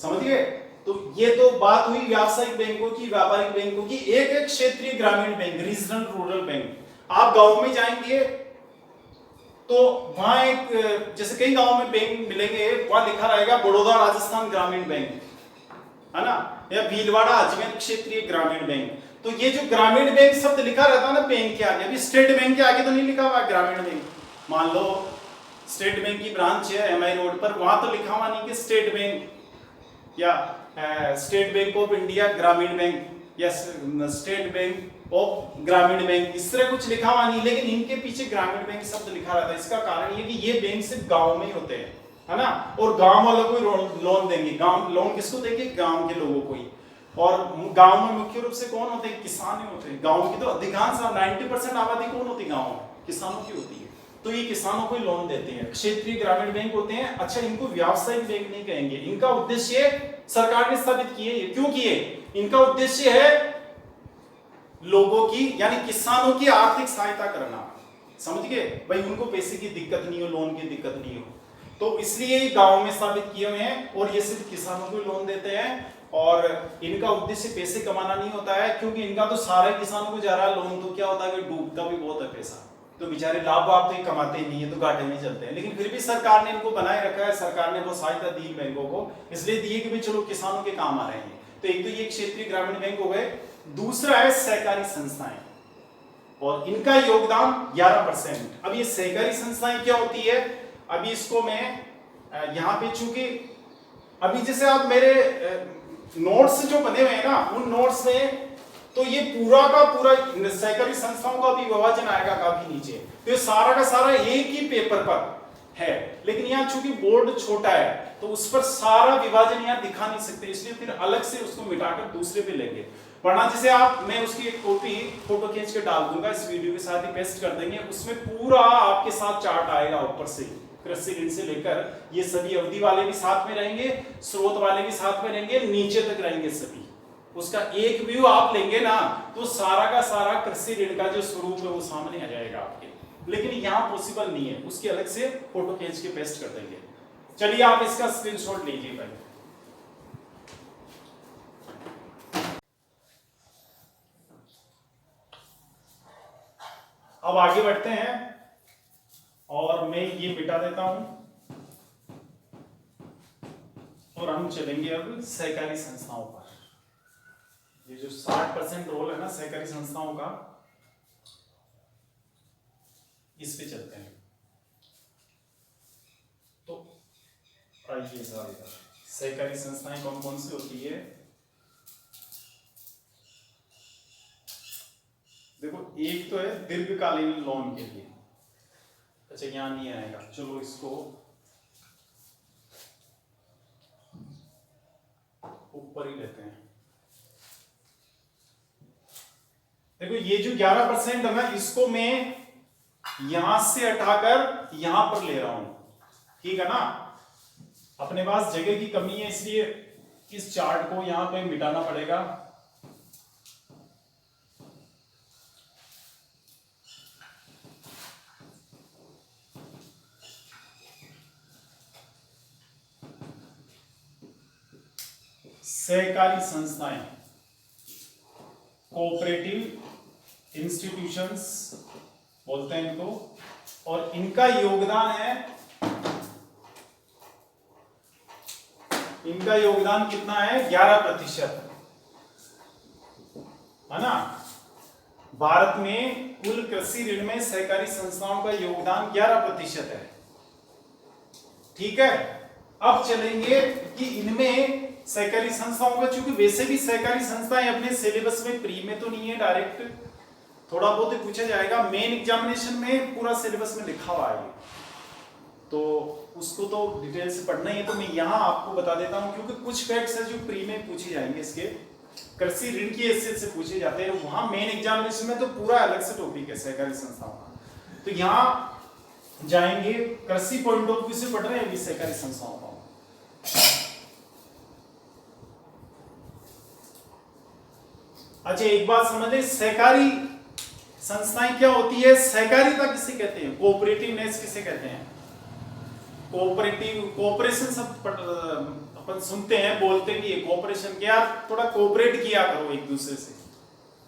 समझिए? तो ये तो बात हुई व्यावसायिक बैंकों की, व्यापारिक बैंकों की। एक क्षेत्रीय ग्रामीण बैंक, रीजनल रूरल बैंक। आप गांव में जाएंगे तो वहां एक, जैसे कई गांव में बैंक मिलेंगे, वहां लिखा रहेगा बड़ौदा राजस्थान ग्रामीण बैंक, है ना, या भीलवाड़ा अजमेर क्षेत्रीय ग्रामीण बैंक। तो ये जो ग्रामीण बैंक शब्द लिखा रहता है ना बैंक के आगे, अभी स्टेट बैंक के आगे तो नहीं लिखा हुआ ग्रामीण बैंक। मान लो स्टेट बैंक की ब्रांच है एमआई रोड पर, वहां तो लिखा हुआ नहीं कि स्टेट बैंक या स्टेट बैंक ऑफ इंडिया ग्रामीण बैंक या स्टेट बैंक ऑफ ग्रामीण बैंक, इस तरह कुछ लिखा हुआ नहीं, लेकिन इनके पीछे ग्रामीण बैंक शब्द लिखा रहता है। इसका कारण ये कि ये बैंक सिर्फ गांव में ही होते हैं, है ना, और गांव वालों को लोन देंगे। गांव लोन किसको देंगे? गांव के लोगों को ही। और गांव में मुख्य रूप से कौन होते हैं? किसान ही होते हैं। गांव की तो अधिकांश 90% आबादी कौन होती है गांव में? किसानों की होती है। तो ये किसानों को लोन देते हैं। क्षेत्रीय ग्रामीण बैंक होते हैं। अच्छा, इनको व्यावसायिक बैंक नहीं कहेंगे। इनका उद्देश्य सरकार ने स्थापित किए। क्यों किए? इनका उद्देश्य है लोगों की यानी किसानों की आर्थिक सहायता करना। समझ गए भाई? उनको पैसे की दिक्कत नहीं हो, लोन की दिक्कत नहीं हो, तो इसलिए गांव में स्थापित किए हुए हैं। और ये सिर्फ किसानों को लोन देते हैं। और इनका उद्देश्य पैसे कमाना नहीं होता है, क्योंकि इनका तो सारा किसानों को जा रहा है लोन, तो क्या होता है कि डूबता भी बहुत है पैसा, तो बेचारे लाभ आप तो कमाते ही नहीं है, तो घाटे में चलते हैं। लेकिन फिर भी सरकार ने इनको बनाए रखा है। सरकार ने वो सहायता दी बैंकों को, इसलिए दिए कि भाई चलो किसानों के काम आ रहे हैं। तो एक तो ये क्षेत्रीय ग्रामीण बैंक हो गए। दूसरा है सहकारी संस्थाएं, और इनका योगदान 11%। अब ये सहकारी संस्थाएं क्या होती है? अभी इसको मैं यहां पे, चूंकि अभी जैसे आप मेरे नोट्स जो बने हुए हैं ना, उन नोट्स में तो ये पूरा का पूरा सहकारी संस्थाओं का भी विभाजन आएगा काफी नीचे, तो ये सारा का सारा एक ही पेपर पर है। लेकिन यहाँ चूंकि बोर्ड छोटा है तो उस पर सारा विभाजन यहाँ दिखा नहीं सकते, इसलिए फिर अलग से उसको मिटाकर दूसरे पे लेंगे। वरना जैसे आप, मैं उसकी एक कॉपी फोटो खींच के डाल दूंगा, इस वीडियो के साथ ही पेस्ट कर देंगे, उसमें पूरा आपके साथ चार्ट आएगा ऊपर से, कृषि ऋण से लेकर ये सभी अवधि वाले भी साथ में रहेंगे, स्रोत वाले भी साथ में रहेंगे, नीचे तक रहेंगे सभी। उसका एक व्यू आप लेंगे ना, तो सारा का सारा कृषि ऋण का जो स्वरूप है वो सामने आ जाएगा आपके। लेकिन यहाँ पॉसिबल नहीं है, उसकी अलग से फोटो खींच के पेस्ट कर देंगे। चलिए आप इसका स्क्रीनशॉट लीजिए पहले। अब आगे बढ़ते हैं और मैं ये मिटा देता हूं और हम चलेंगे अब सहकारी संस्थाओं पर। ये जो 60% रोल है ना सहकारी संस्थाओं का, इस पे चलते हैं। तो आइए सहकारी संस्थाएं कौन कौन सी होती है? देखो, एक तो है दीर्घकालीन लोन के लिए। अच्छा, यहां नहीं आएगा, चलो इसको ऊपर ही लेते हैं। देखो, ये जो 11% है ना, इसको मैं यहां से हटाकर यहां पर ले रहा हूं, ठीक है ना? अपने पास जगह की कमी है, इसलिए इस चार्ट को यहां पे मिटाना पड़ेगा। सहकारी संस्थाएं, कोऑपरेटिव इंस्टीट्यूशंस बोलते हैं इनको, और इनका योगदान है, इनका योगदान कितना है? 11%, है ना? भारत में कुल कृषि ऋण में सहकारी संस्थाओं का योगदान 11% है, ठीक है? अब चलेंगे कि इनमें सहकारी संस्थाओं का, चूंकि वैसे भी सहकारी संस्थाएं अपने सिलेबस में प्री में तो नहीं है, डायरेक्ट थोड़ा बहुत ही पूछा जाएगा। मेन एग्जामिनेशन में पूरा सिलेबस में लिखा हुआ है, तो उसको तो डिटेल से पढ़ना ही है। तो मैं यहाँ आपको बता देता हूँ, क्योंकि कुछ फैक्ट्स है जो प्री में पूछे जाएंगे, इसके कृषि ऋण की हैसियत से पूछे जाते हैं। वहां मेन एग्जामिनेशन में तो पूरा अलग से टॉपिक है सहकारी संस्थाओं का। तो यहाँ जाएंगे, कृषि पॉइंट ऑफ व्यू से पढ़ रहे हैं अभी सहकारी संस्थाओं का। अच्छा, एक बात समझ ले, सहकारी संस्थाएं क्या होती है? सहकारिता किसे कहते हैं? कोऑपरेटिवनेस किसे कहते हैं? कोऑपरेटिव, कोऑपरेशन सब अपन सुनते हैं, बोलते भी है कोऑपरेशन, क्या थोड़ा कोऑपरेट किया करो एक दूसरे से,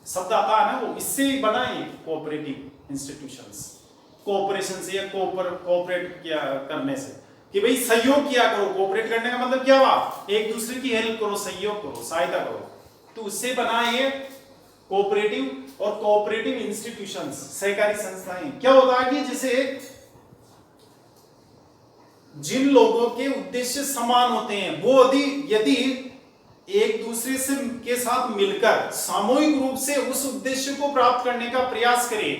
शब्द आता है ना, वो इससे बना है कोऑपरेटिव इंस्टीट्यूशंस, कोऑपरेशन से या कोऑपरेट किया करने से, कि भाई सहयोग किया करो। कोऑपरेट करने का मतलब क्या हुआ? एक दूसरे की हेल्प करो, सहयोग करो, सहायता करो, तो उससे बना है कोऑपरेटिव और कोऑपरेटिव इंस्टीट्यूशंस, सहकारी संस्थाएं। क्या होता है कि जैसे जिन लोगों के उद्देश्य समान होते हैं, वो यदि एक दूसरे से के साथ मिलकर सामूहिक रूप से उस उद्देश्य को प्राप्त करने का प्रयास करे,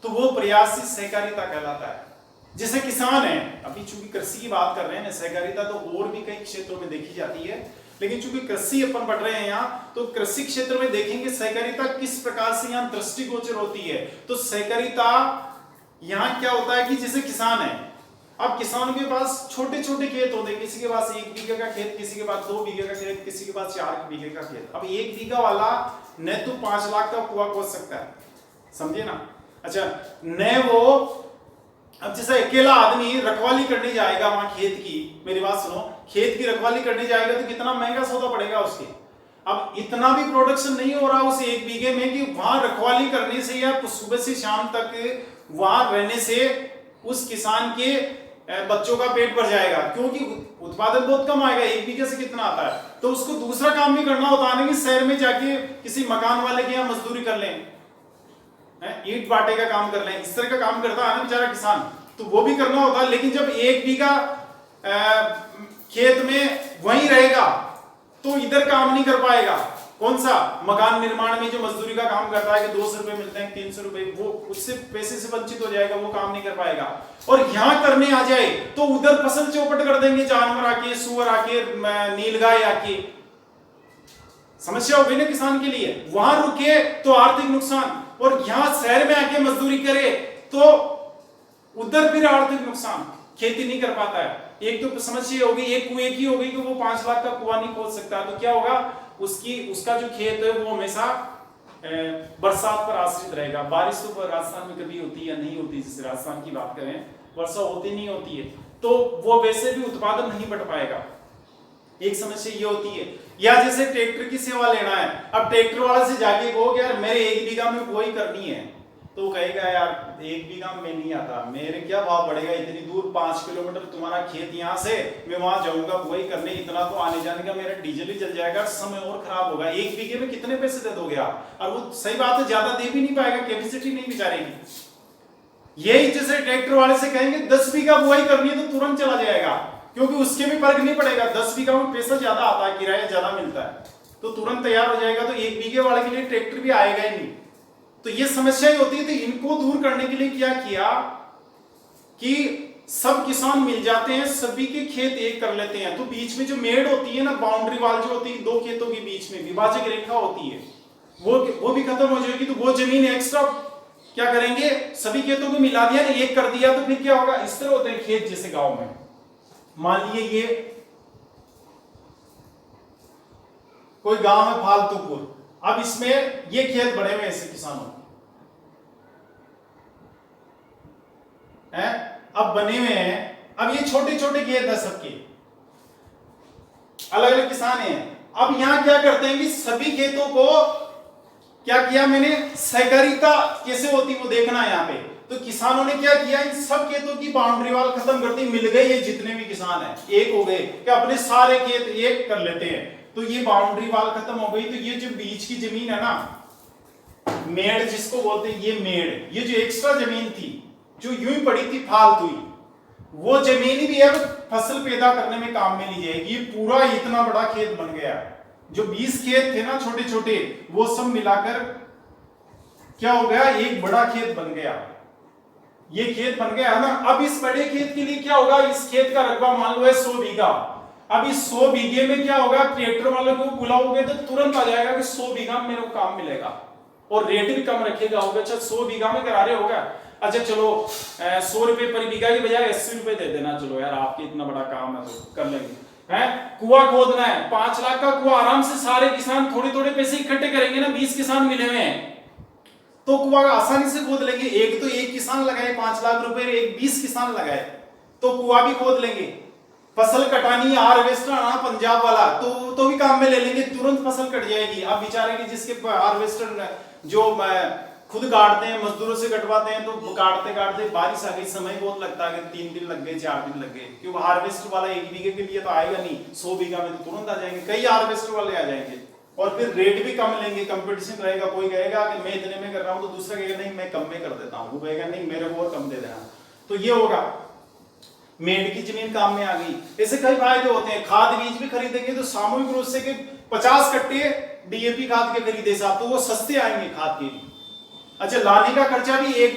तो वो प्रयास ही सहकारिता कहलाता है। जैसे किसान है, अभी चूंकि कृषि की बात कर रहे हैं ना, सहकारिता तो और भी कई क्षेत्रों में देखी जाती है, लेकिन चूंकि कृषि अपन पढ़ रहे हैं यहाँ, तो कृषि क्षेत्र में देखेंगे सहकारिता किस प्रकार से यहाँ दृष्टिगोचर होती है। तो सहकारिता यहाँ क्या होता है कि जैसे किसान है, अब किसानों के पास छोटे छोटे खेत होते हैं, किसी के पास 1 बीघे का खेत, किसी के पास 2 बीघे का खेत, किसी के पास 4 बीघे का खेत। अब 1 बीघा वाला न तो 5 लाख का कुआं खोद सकता है, समझे ना। अच्छा, न वो, अब जैसे अकेला आदमी रखवाली करने जाएगा वहां खेत की, मेरी बात सुनो, खेत की रखवाली करने जाएगा तो कितना महंगा सौदा पड़ेगा उसके। अब इतना भी प्रोडक्शन नहीं हो रहा उस 1 बीघे में कि वहां रखवाली करने से या सुबह से शाम तक वहां रहने से उस किसान के बच्चों का पेट भर जाएगा, क्योंकि उत्पादन बहुत कम आएगा, 1 बीघे से कितना आता है। तो उसको दूसरा काम भी करना होता है ना, कि शहर में जाके किसी मकान वाले के यहाँ मजदूरी कर लें, ईंट बाटे का काम कर लें, इस तरह का काम करता है ना बेचारा किसान, तो वो भी करना होता है। लेकिन जब 1 बीघा खेत में वहीं रहेगा तो इधर काम नहीं कर पाएगा। कौन सा, मकान निर्माण में जो मजदूरी का काम करता है कि 200 रुपए मिलते हैं, 300 रुपए, वो उससे पैसे से वंचित हो जाएगा, वो काम नहीं कर पाएगा। और यहां करने आ जाए तो उधर फसल चौपट कर देंगे, जानवर आके, सुअर आके, नीलगाय आके, समस्या हो गई ना किसान के लिए। वहां रुके तो आर्थिक नुकसान, और यहां शहर में आके मजदूरी करे तो उधर फिर आर्थिक नुकसान, खेती नहीं कर पाता है। एक तो समस्या हो गई, एक कुएं की हो गई कि वो 5 लाख का कुआं नहीं खोद सकता, तो क्या होगा, उसका जो खेत है वो हमेशा बरसात पर आश्रित रहेगा। बारिश तो राजस्थान में कभी होती है या नहीं होती, जैसे राजस्थान की बात करें, वर्षा होती नहीं होती है, तो वो वैसे भी उत्पादन नहीं बढ़ पाएगा। एक समस्या ये होती है। या जैसे ट्रैक्टर की सेवा लेना है, अब ट्रैक्टर वाले से जाके कहो कि यार मेरे 1 बीघा में बुआई करनी है, तो वो कहेगा यार 1 बीघा में नहीं आता, मेरे क्या भाव पड़ेगा, इतनी दूर 5 किलोमीटर तुम्हारा खेत यहाँ से, मैं वहां जाऊंगा बुआई करने, इतना तो आने जाने का मेरा डीजल ही जल जाएगा, समय और खराब होगा। 1 बीघे में कितने पैसे दे दोगे आप, और वो सही बात है ज्यादा दे भी नहीं पाएगा, कैपेसिटी नहीं बिचारेगी। यही जैसे ट्रैक्टर वाले से कहेंगे 10 बीघा बुआई करनी है तो तुरंत चला जाएगा, क्योंकि उसके भी फर्क नहीं पड़ेगा, 10 बीघा में पैसा ज्यादा आता है, किराया ज्यादा मिलता है, तो तुरंत तैयार हो जाएगा। तो 1 बीघे वाले के लिए ट्रैक्टर भी आएगा ही नहीं। तो ये समस्या ही होती है। तो इनको दूर करने के लिए क्या किया कि सब किसान मिल जाते हैं, सभी के खेत एक कर लेते हैं, तो बीच में जो मेड़ होती है ना, बाउंड्री वाल जो होती है, 2 खेतों के बीच में विभाजक रेखा होती है, वो भी खत्म हो जाएगी। तो वो जमीन एक्स्ट्रा क्या करेंगे, सभी खेतों को मिला दिया, एक कर दिया, तो फिर क्या होगा, इस तरह होते हैं खेत। जैसे गांव में मान लिए ये कोई गांव है फालतूपुर, अब इसमें ये खेत बड़े हुए ऐसे किसानों हैं, अब बने हुए हैं, अब ये छोटे छोटे खेत है सबके, अलग अलग किसान हैं। अब यहां क्या करते हैं कि सभी खेतों को क्या किया मैंने, सहकारिता कैसे होती वो देखना है यहाँ पे। तो किसानों ने क्या किया, इन सब खेतों की बाउंड्री वाल खत्म कर दी, मिल गए ये जितने भी किसान हैं, एक हो गए, क्या अपने सारे खेत एक कर लेते हैं, तो ये बाउंड्री वाल खत्म हो गई। तो ये जो बीच की जमीन है ना, मेड़ जिसको बोलते हैं, ये मेड़, ये जो एक्स्ट्रा जमीन थी जो यूं ही पड़ी थी फालतू ही, वो जमीन भी अब फसल पैदा करने में काम में ली जाएगी। ये पूरा इतना बड़ा खेत बन गया, जो 20 खेत थे ना छोटे छोटे, वो सब मिलाकर क्या हो गया, एक बड़ा खेत बन गया। ये खेत बन गया है ना। अब इस बड़े खेत के लिए क्या होगा, इस खेत का रकबा मान लो है 100 बीघा। अब इस 100 बीघे में क्या होगा, ट्रैक्टर वाले को बुलाओगे तो तुरंत आ जाएगा कि 100 बीघा में मेरे को काम मिलेगा, और रेट भी कम रखेगा। होगा अच्छा 100 बीघा में करा रहे होगा, अच्छा चलो 100 रुपए पर बीघा की बजाय 80 रुपए दे देना, चलो यार आपके इतना बड़ा काम है तो कर लेंगे। है कुआं खोदना है, 5 लाख का कुआं, आराम से सारे किसान थोड़े थोड़े पैसे इकट्ठे करेंगे ना, 20 किसान मिले हुए हैं तो कुआं आसानी से खोद लेंगे। एक तो एक किसान लगाए 5 लाख रुपए, एक 20 किसान लगाए तो कुआं भी खोद लेंगे। फसल कटानी हार्वेस्टर आना पंजाब वाला तो भी काम में ले लेंगे, तुरंत फसल कट जाएगी। अब बेचारे के जिसके हार्वेस्टर जो खुद काटते हैं, मजदूरों से कटवाते हैं, तो काटते काटते बारिश आ गई, समय बहुत लगता है, 3 दिन लग गए, 4 दिन लग गए, क्योंकि हार्वेस्टर वाला 1 बीघे के लिए तो आएगा नहीं, 100 बीघा में तो तुरंत आ जाएंगे, कई हार्वेस्टर वाले आ जाएंगे, और फिर रेट भी कम लेंगे, कंपटीशन रहेगा। कोई कहेगा कि मैं इतने में कर रहा हूं, तो दूसरा कहेगा नहीं मैं कम में कर देता हूं, वो कहेगा नहीं मेरे को और कम दे देना। तो ये होगा, मेड़ की जमीन काम में आ गई। ऐसे कई फायदे होते हैं। खाद बीज भी खरीदेंगे तो सामूहिक रूप से 50 कट्टे डीएपी खाद के खरीदे साहब, तो वो सस्ते आएंगे खाद के भी। अच्छा लाने का खर्चा भी एक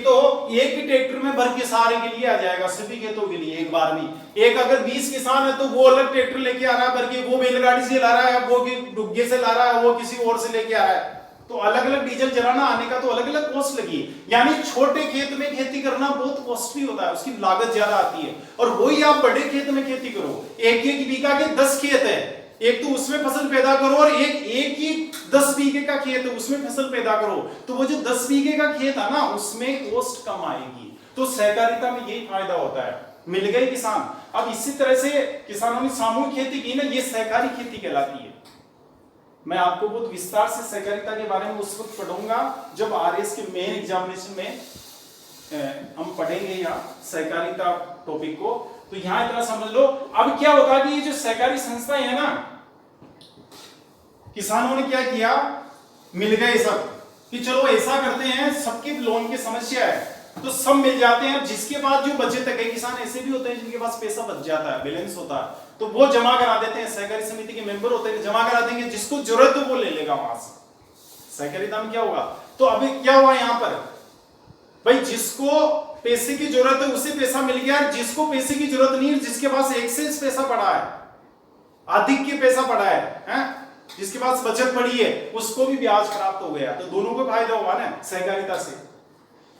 ही ट्रैक्टर में भर के सारे के लिए आ जाएगा, सभी खेतों के लिए एक बार में। एक अगर 20 किसान है तो वो अलग ट्रैक्टर लेके आ रहा है भर के, वो बैलगाड़ी से ला रहा है, वो डुग्गे से ला रहा है, वो किसी और से लेके आ रहा है, तो अलग अलग डीजल जलाना आने का तो अलग अलग कॉस्ट लगी है। यानी छोटे खेत में खेती करना बहुत कॉस्टली होता है, उसकी लागत ज्यादा आती है। और वही आप बड़े खेत में खेती करो, एक एक बीघा के 10 खेत है, एक तो उसमें फसल पैदा करो, और एक ही 10 बीघे का खेत है उसमें फसल पैदा करो, तो वो जो 10 बीघे का खेत है ना उसमें कॉस्ट कम आएगी। तो सहकारिता में यही फायदा होता है, मिल गए किसान। अब इसी तरह से किसानों ने सामूहिक खेती की ना, ये सहकारी खेती कहलाती है। मैं आपको बहुत विस्तार से सहकारिता के बारे में उस वक्त पढ़ूंगा जब आरएस के मेन एग्जामिनेशन में हम पढ़ेंगे यहाँ सहकारिता टॉपिक को। तो यहां इतना समझ लो। अब क्या होता है कि ये जो सहकारी संस्थाएं है ना, किसानों ने क्या किया, मिल गए सब कि चलो ऐसा करते हैं, सबकी लोन की समस्या है तो सब मिल जाते हैं। जिसके पास जो बचे थे, कई किसान ऐसे भी होते हैं जिनके पास पैसा बच जाता है, बैलेंस होता है, तो वो जमा करा देते हैं। सहकारी समिति के मेंबर होते हैं, जमा करा देंगे, जिसको जरूरत है वो ले लेगा वहां से। सहकारिता में क्या होगा, तो अभी क्या हुआ यहां पर, भाई जिसको पैसे की जरूरत है उसे पैसा मिल गया, जिसको पैसे की जरूरत नहीं है, जिसके पास एक्सेस पैसा पड़ा है, अधिक के पैसा पड़ा है, जिसके पास बचत पड़ी है, उसको भी ब्याज प्राप्त हो गया। तो दोनों को फायदा हुआ ना सहकारिता से।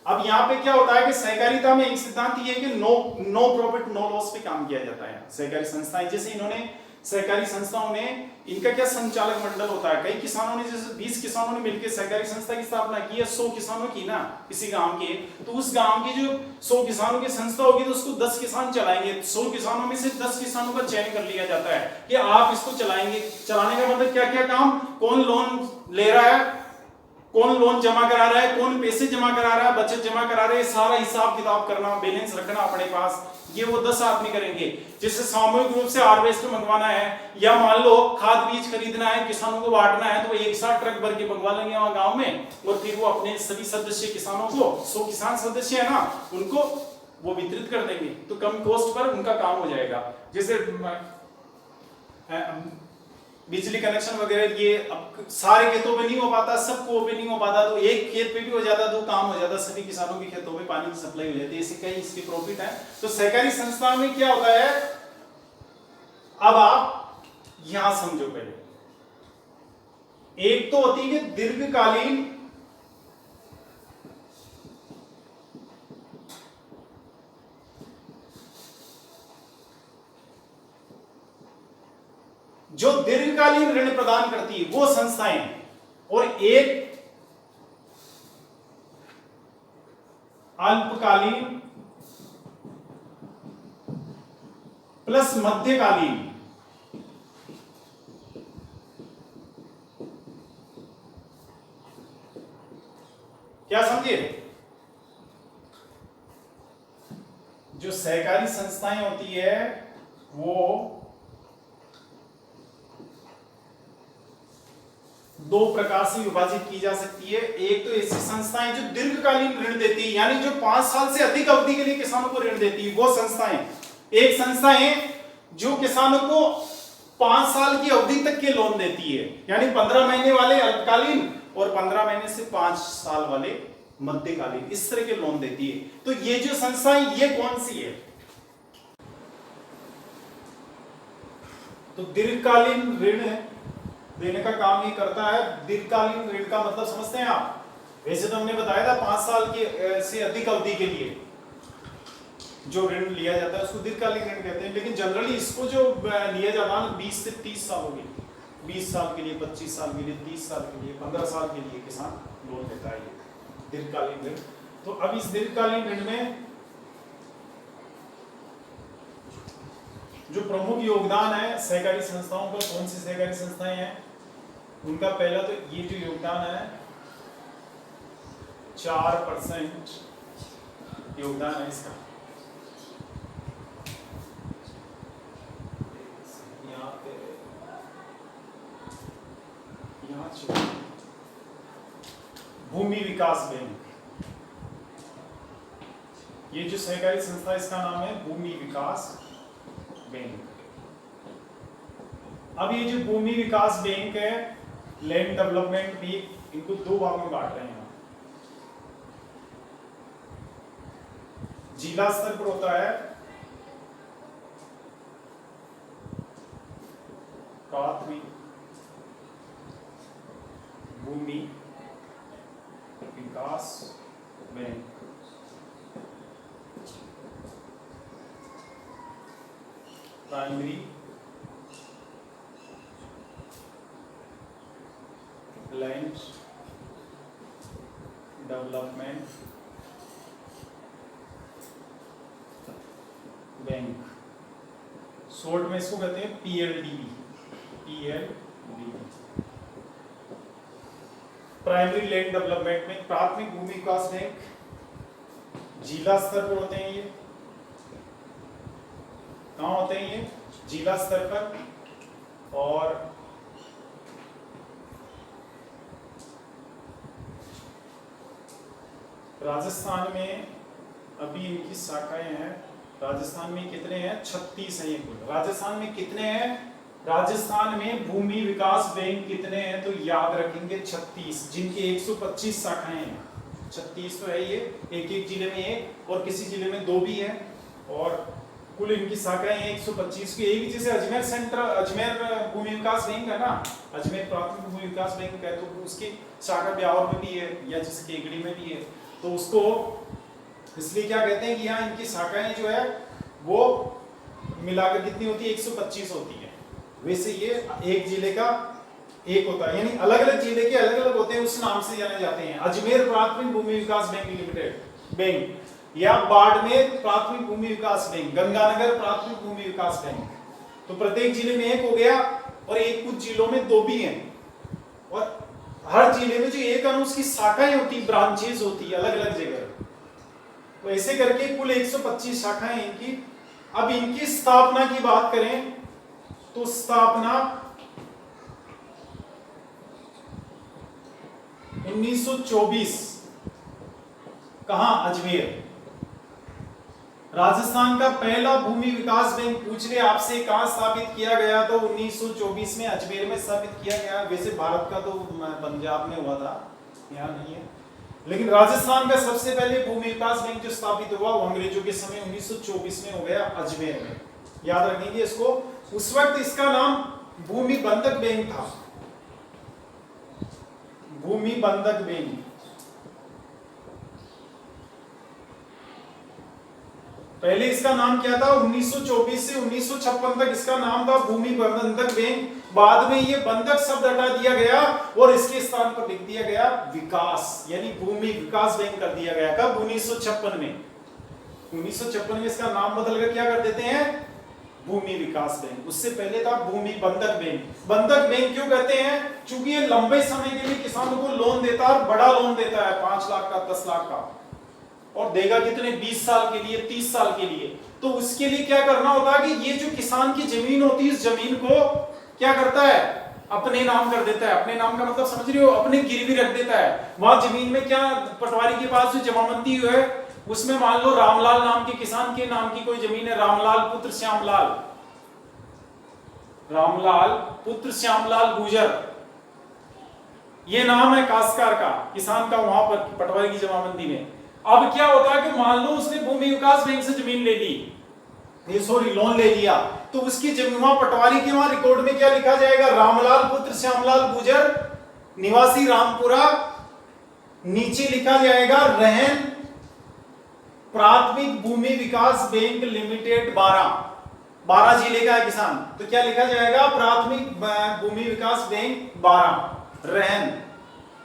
अब यहाँ पे क्या होता है कि सहकारिता में एक सिद्धांत ये है कि नो प्रॉफिट नो लॉस पे काम किया जाता है। सहकारी संस्थाएं, जैसे इन्होंने सहकारी संस्थाओं ने, इनका क्या संचालक मंडल होता है। कई किसानों ने, जैसे 20 किसानों ने मिलकर सहकारी संस्था की स्थापना की है, 100 किसानों की ना किसी गांव के, तो उस गांव की जो 100 किसानों की संस्था होगी तो उसको 10 किसान चलाएंगे। 100 किसानों में से 10 किसानों का चयन कर लिया जाता है कि आप इसको चलाएंगे। चलाने का मतलब क्या क्या काम, कौन लोन ले रहा है, कौन लोन जमा करा रहा है, कौन पैसे जमा करा रहा है, बचत जमा करा रहे हैं, सारा हिसाब किताब करना, बैलेंस रखना अपने पास, ये वो 10 आदमी करेंगे। जैसे सामूहिक रूप से हार्वेस्टर मंगवाना है, या मान लो खाद बीज खरीदना है, किसानों को बांटना है, तो एक साथ ट्रक भर के मंगवा लेंगे वहां गांव में, और फिर वो अपने सभी सदस्य किसानों को, 100 किसान सदस्य है ना, उनको वो वितरित कर देंगे, तो कम कॉस्ट पर उनका काम हो जाएगा। जैसे बिजली कनेक्शन वगैरह, ये अब सारे खेतों पे नहीं हो पाता, सबको पे नहीं हो पाता, तो एक खेत पे भी हो जाता तो काम हो जाता, सभी किसानों के खेतों में पानी की सप्लाई हो जाती है। इससे कई इसके प्रॉफिट है। तो सहकारी संस्था में क्या होता है, अब आप यहां समझो पहले, एक तो होती है दीर्घकालीन जो दीर्घकालीन ऋण प्रदान करती है वो संस्थाएं, और एक अल्पकालीन प्लस मध्यकालीन। क्या समझिए, जो सहकारी संस्थाएं होती है वो दो प्रकार से विभाजित की जा सकती है। एक तो ऐसी संस्थाएं जो दीर्घकालीन ऋण देती है, यानी जो 5 साल से अधिक अवधि के लिए किसानों को ऋण देती है, वो संस्थाएं। एक संस्थाएं जो किसानों को 5 साल की अवधि तक के लोन देती है, यानी 15 महीने वाले अल्पकालीन और 15 महीने से 5 साल वाले मध्यकालीन, इस तरह के लोन देती है। तो ये जो संस्थाएं, ये कौन सी है, तो दीर्घकालीन ऋण देने का काम ये करता है। दीर्घकालीन ऋण का मतलब समझते हैं आप, वैसे तो हमने बताया था 5 साल की से अधिक अवधि के लिए जो ऋण लिया जाता है उसको दीर्घकालीन ऋण कहते हैं, लेकिन जनरली इसको जो लिया जाता है 20 से 30 साल के लिए, 20 साल के लिए, 25 साल के लिए, 30 साल के लिए, 15 साल के लिए किसान लोन लेता है, ये दीर्घकालीन ऋण। तो अब इस दीर्घकालीन ऋण में जो प्रमुख योगदान है सहकारी संस्थाओं का, कौन सी सहकारी संस्थाएं हैं उनका, पहला तो ये जो योगदान है 4% योगदान है इसका। भूमि विकास बैंक, ये जो सहकारी संस्था इसका नाम है भूमि विकास बैंक। अब ये जो भूमि विकास बैंक है, लैंड डेवलपमेंट भी, इनको दो भागों में बांट रहे हैं। जिला स्तर पर होता है प्राथमिक भूमि डेवलपमेंट बैंक, शॉर्ट में इसको कहते हैं PLDB। Primary land development bank, प्राथमिक भूमि विकास बैंक, जिला स्तर पर होते हैं ये। कहाँ होते हैं ये? जिला स्तर पर। और राजस्थान में अभी इनकी शाखाएं हैं। राजस्थान में कितने हैं? 36 हैं ये कुल। राजस्थान में कितने हैं? राजस्थान में भूमि विकास बैंक कितने हैं? तो याद रखेंगे 36, जिनके 125 शाखाएं हैं। 36 तो है ये, एक एक जिले में एक और किसी जिले में 2 भी है, और कुल इनकी शाखाएं हैं 125 की। एक जैसे अजमेर सेंटर, अजमेर भूमि विकास बैंक है ना, अजमेर प्राथमिक भूमि विकास बैंक है, तो उसकी शाखा ब्यावर में भी है, या जैसे केगड़ी में भी है। तो उसको इसलिए क्या कहते हैं कि यहाँ इनकी शाखाएं जो है वो मिलाकर कितनी होती है? 125 होती है। वैसे ये एक जिले का एक होता है, यानी अलग अलग जिले के अलग अलग होते हैं, उस नाम से जाने जाते हैं। अजमेर प्राथमिक भूमि विकास बैंक लिमिटेड बैंक, या बाड़मेर प्राथमिक भूमि विकास बैंक, गंगानगर प्राथमिक भूमि विकास बैंक। तो प्रत्येक जिले में एक हो गया, और एक कुछ जिलों में 2 भी हैं। और हर जिले में जो एक है उसकी शाखाएं होती, ब्रांचेस होती है अलग अलग जगह। तो ऐसे करके कुल 125 शाखाएं इनकी। अब इनकी स्थापना की बात करें तो स्थापना 1924, कहां? अजमेर। राजस्थान का पहला भूमि विकास बैंक पूछ ले आपसे कहां स्थापित किया गया, तो 1924 में अजमेर में स्थापित किया गया। वैसे भारत का तो पंजाब में हुआ था, यहाँ नहीं है, लेकिन राजस्थान का सबसे पहले भूमि विकास बैंक जो स्थापित हुआ वो अंग्रेजों के समय 1924 में हो गया अजमेर में। याद रखेंगे इसको। उस वक्त इसका नाम भूमि बंधक बैंक था, भूमि बंधक बैंक। पहले इसका नाम क्या था? 1924 से 1956 तक इसका नाम था भूमि बंधक बैंक। बाद में ये बंधक शब्द हटा दिया गया और इसके स्थान पर लिख दिया गया विकास, यानी भूमि विकास बैंक कर दिया गया। कब? 1956 में। 1956 में इसका नाम बदलकर क्या कर देते हैं? भूमि विकास बैंक। उससे पहले था भूमि बंधक बैंक। बंधक बैंक क्यों कहते हैं? क्योंकि ये लंबे समय के लिए किसानों को लोन देता है, और बड़ा लोन देता है, 5 लाख का, 10 लाख का, और देगा कितने? 20 साल के लिए, 30 साल के लिए। तो उसके लिए क्या करना होता है कि ये जो किसान की जमीन होती है, इस जमीन को क्या करता है? अपने नाम कर देता है। अपने नाम का मतलब समझ रहे हो? अपने गिरवी रख देता है। वहां जमीन में क्या, पटवारी के पास जो जमाबंदी है उसमें मान लो रामलाल नाम के किसान के नाम की कोई जमीन है, रामलाल पुत्र श्यामलाल, रामलाल पुत्र श्यामलाल गुजर, ये नाम है काश्तकार का, किसान का, वहां पर पटवारी की जमाबंदी में। अब क्या होता है कि मान लो उसने भूमि विकास बैंक से जमीन ले ली, लोन ले लिया, तो उसकी जमीन वहां पटवारी के वहां रिकॉर्ड में क्या लिखा जाएगा? रामलाल पुत्र श्यामलाल गुजर, निवासी रामपुरा, नीचे लिखा जाएगा रहन प्राथमिक भूमि विकास बैंक लिमिटेड 12 जिले का है किसान, तो क्या लिखा जाएगा? प्राथमिक भूमि विकास बैंक 12, रहन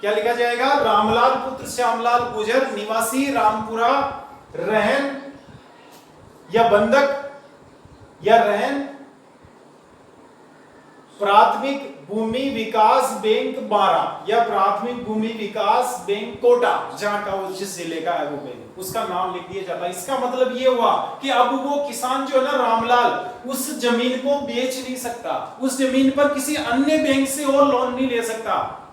क्या लिखा जाएगा? रामलाल पुत्र श्यामलाल गुजर, निवासी रामपुरा, रहन या बंधक या रहन प्राथमिक भूमि विकास बैंक 12, या प्राथमिक भूमि विकास बैंक कोटा, जहां का वो जिस जिले का है वो बैंक, उसका नाम लिख दिया जाता है। इसका मतलब ये हुआ कि अब वो किसान जो है ना, रामलाल, उस जमीन को बेच नहीं सकता, उस जमीन पर किसी अन्य बैंक से और लोन नहीं ले सकता,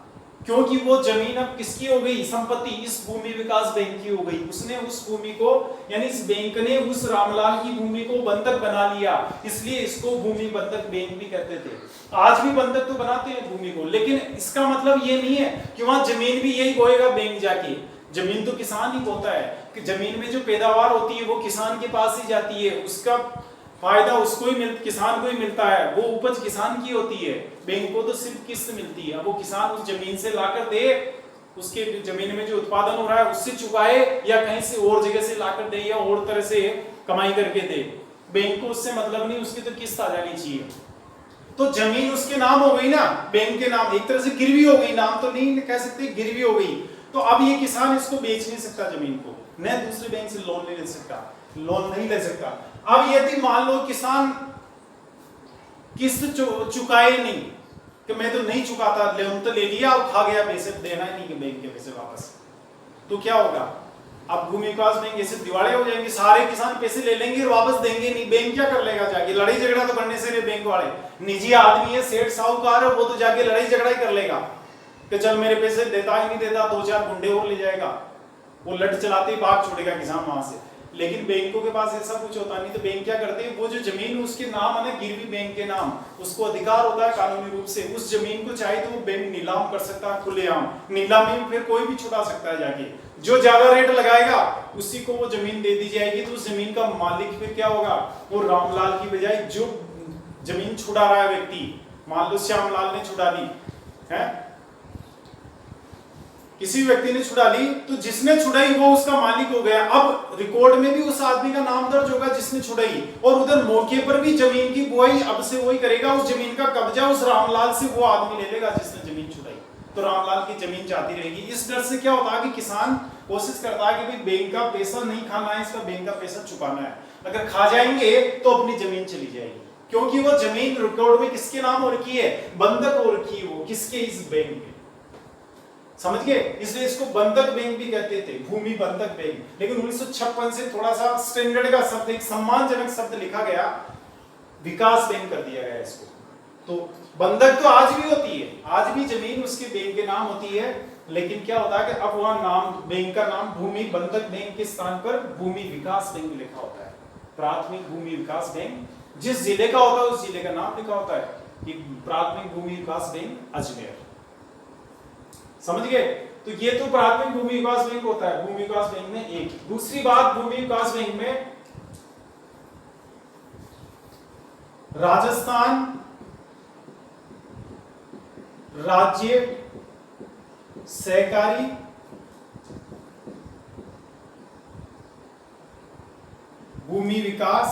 क्योंकि वो जमीन अब किसकी हो गई? संपत्ति इस भूमि विकास बैंक की हो गई। उसने उस भूमि को, यानी इस बैंक ने उस रामलाल की भूमि को बंधक बना लिया, इसलिए इसको भूमि बंधक बैंक भी कहते थे। आज भी बंधक तो बनाते हैं भूमि को, लेकिन इसका मतलब ये नहीं है कि वहां जमीन भी यही बोएगा बैंक जाके। जमीन तो किसान ही बोता है, कि जमीन में जो पैदावार होती है वो किसान के पास ही जाती है, उसका फायदा उसको ही किसान को ही मिलता है, वो उपज किसान की होती है। बैंक को तो सिर्फ किस्त मिलती है, अब वो किसान उस जमीन से लाकर दे, उसके जमीन में जो उत्पादन हो रहा है उससे चुकाए, या कहीं से और जगह से लाकर दे, या और तरह से कमाई करके दे, बैंक को उससे मतलब नहीं, उसकी तो किस्त आ जानी चाहिए। तो जमीन उसके नाम हो गई ना, बैंक के नाम, एक तरह से गिरवी हो गई, नाम तो नहीं कह सकते, गिरवी हो गई। तो अब ये किसान इसको बेच नहीं सकता जमीन को, न दूसरे बैंक से लोन ले सकता, लोन नहीं ले सकता। अब यदि मान लो किसान किस्त चुकाए नहीं, कि मैं तो नहीं चुकाता, लोन तो ले लिया और खा गया, पैसे देना ही नहीं कि बैंक के पैसे वापस, तो क्या होगा? अब भूमि विकास बैंक ऐसे दिवाले हो जाएंगे, सारे किसान पैसे ले लेंगे और वापस देंगे नहीं। बैंक क्या कर लेगा? जाके लड़ाई झगड़ा तो करने से नहीं, बैंक वाले निजी आदमी है, सेठ साहूकार है, वो तो जाके लड़ाई झगड़ा ही कर लेगा कि चल मेरे पैसे देता ही नहीं देता, 2-4 गुंडे और ले जाएगा, वो लट चलाते ही भाग छोड़ेगा किसान वहां से। लेकिन बैंकों के पास ऐसा कुछ होता नहीं, तो बैंक क्या करते हैं, वो जो जमीन उसके नाम है ना, गिरवी बैंक के नाम, उसको अधिकार होता है कानूनी रूप से, उस जमीन को चाहे तो वो बैंक नीलाम कर सकता है खुलेआम, नीलामी में फिर कोई भी छुड़ा सकता है जाके, जो ज्यादा रेट लगाएगा उसी को वो जमीन दे दी जाएगी। तो उस जमीन का मालिक फिर क्या होगा? वो रामलाल की बजाय जो जमीन छुड़ा रहा है व्यक्ति, मान लो श्यामलाल ने छुड़ा ली है, किसी व्यक्ति ने छुड़ा ली, तो जिसने छुड़ाई वो उसका मालिक हो गया। अब रिकॉर्ड में भी उस आदमी का नाम दर्ज होगा जिसने छुड़ाई, और उधर मौके पर भी जमीन की बुआई अब से वही करेगा, उस जमीन का कब्जा उस रामलाल से वो आदमी ले लेगा जिसने जमीन छुड़ाई, तो रामलाल की जमीन जाती रहेगी। इस डर से क्या होता है कि किसान कोशिश करता है कि भाई बैंक का पैसा नहीं खाना है, इसका बैंक का पैसा चुकाना है, अगर खा जाएंगे तो अपनी जमीन चली जाएगी, क्योंकि वो जमीन रिकॉर्ड में किसके नाम हो रखी है? बंधक हो रखी है, वो किसके? इस बैंक में, समझ गए? इसलिए इसको बंधक बैंक भी कहते थे, भूमि बंधक बैंक। लेकिन 1956 से थोड़ा सा स्टैंडर्ड का शब्द, एक सम्मानजनक शब्द लिखा गया, विकास बैंक कर दिया गया इसको। तो बंधक तो आज भी होती है, आज भी जमीन उसके बैंक के नाम होती है, लेकिन क्या होता है कि अब वह नाम, बैंक का नाम भूमि बंधक बैंक के स्थान पर भूमि विकास बैंक लिखा होता है। प्राथमिक भूमि विकास बैंक, जिस जिले का होता है उस जिले का नाम लिखा होता है, कि प्राथमिक भूमि विकास बैंक अजमेर, समझ गए? तो ये तो प्राथमिक भूमि विकास बैंक होता है भूमि विकास बैंक में एक। दूसरी बात, भूमि विकास बैंक में राजस्थान राज्य सहकारी भूमि विकास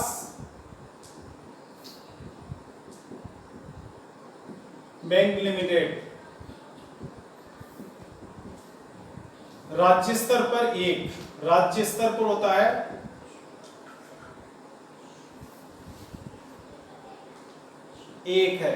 बैंक लिमिटेड राज्य स्तर पर राज्य स्तर पर होता है एक है,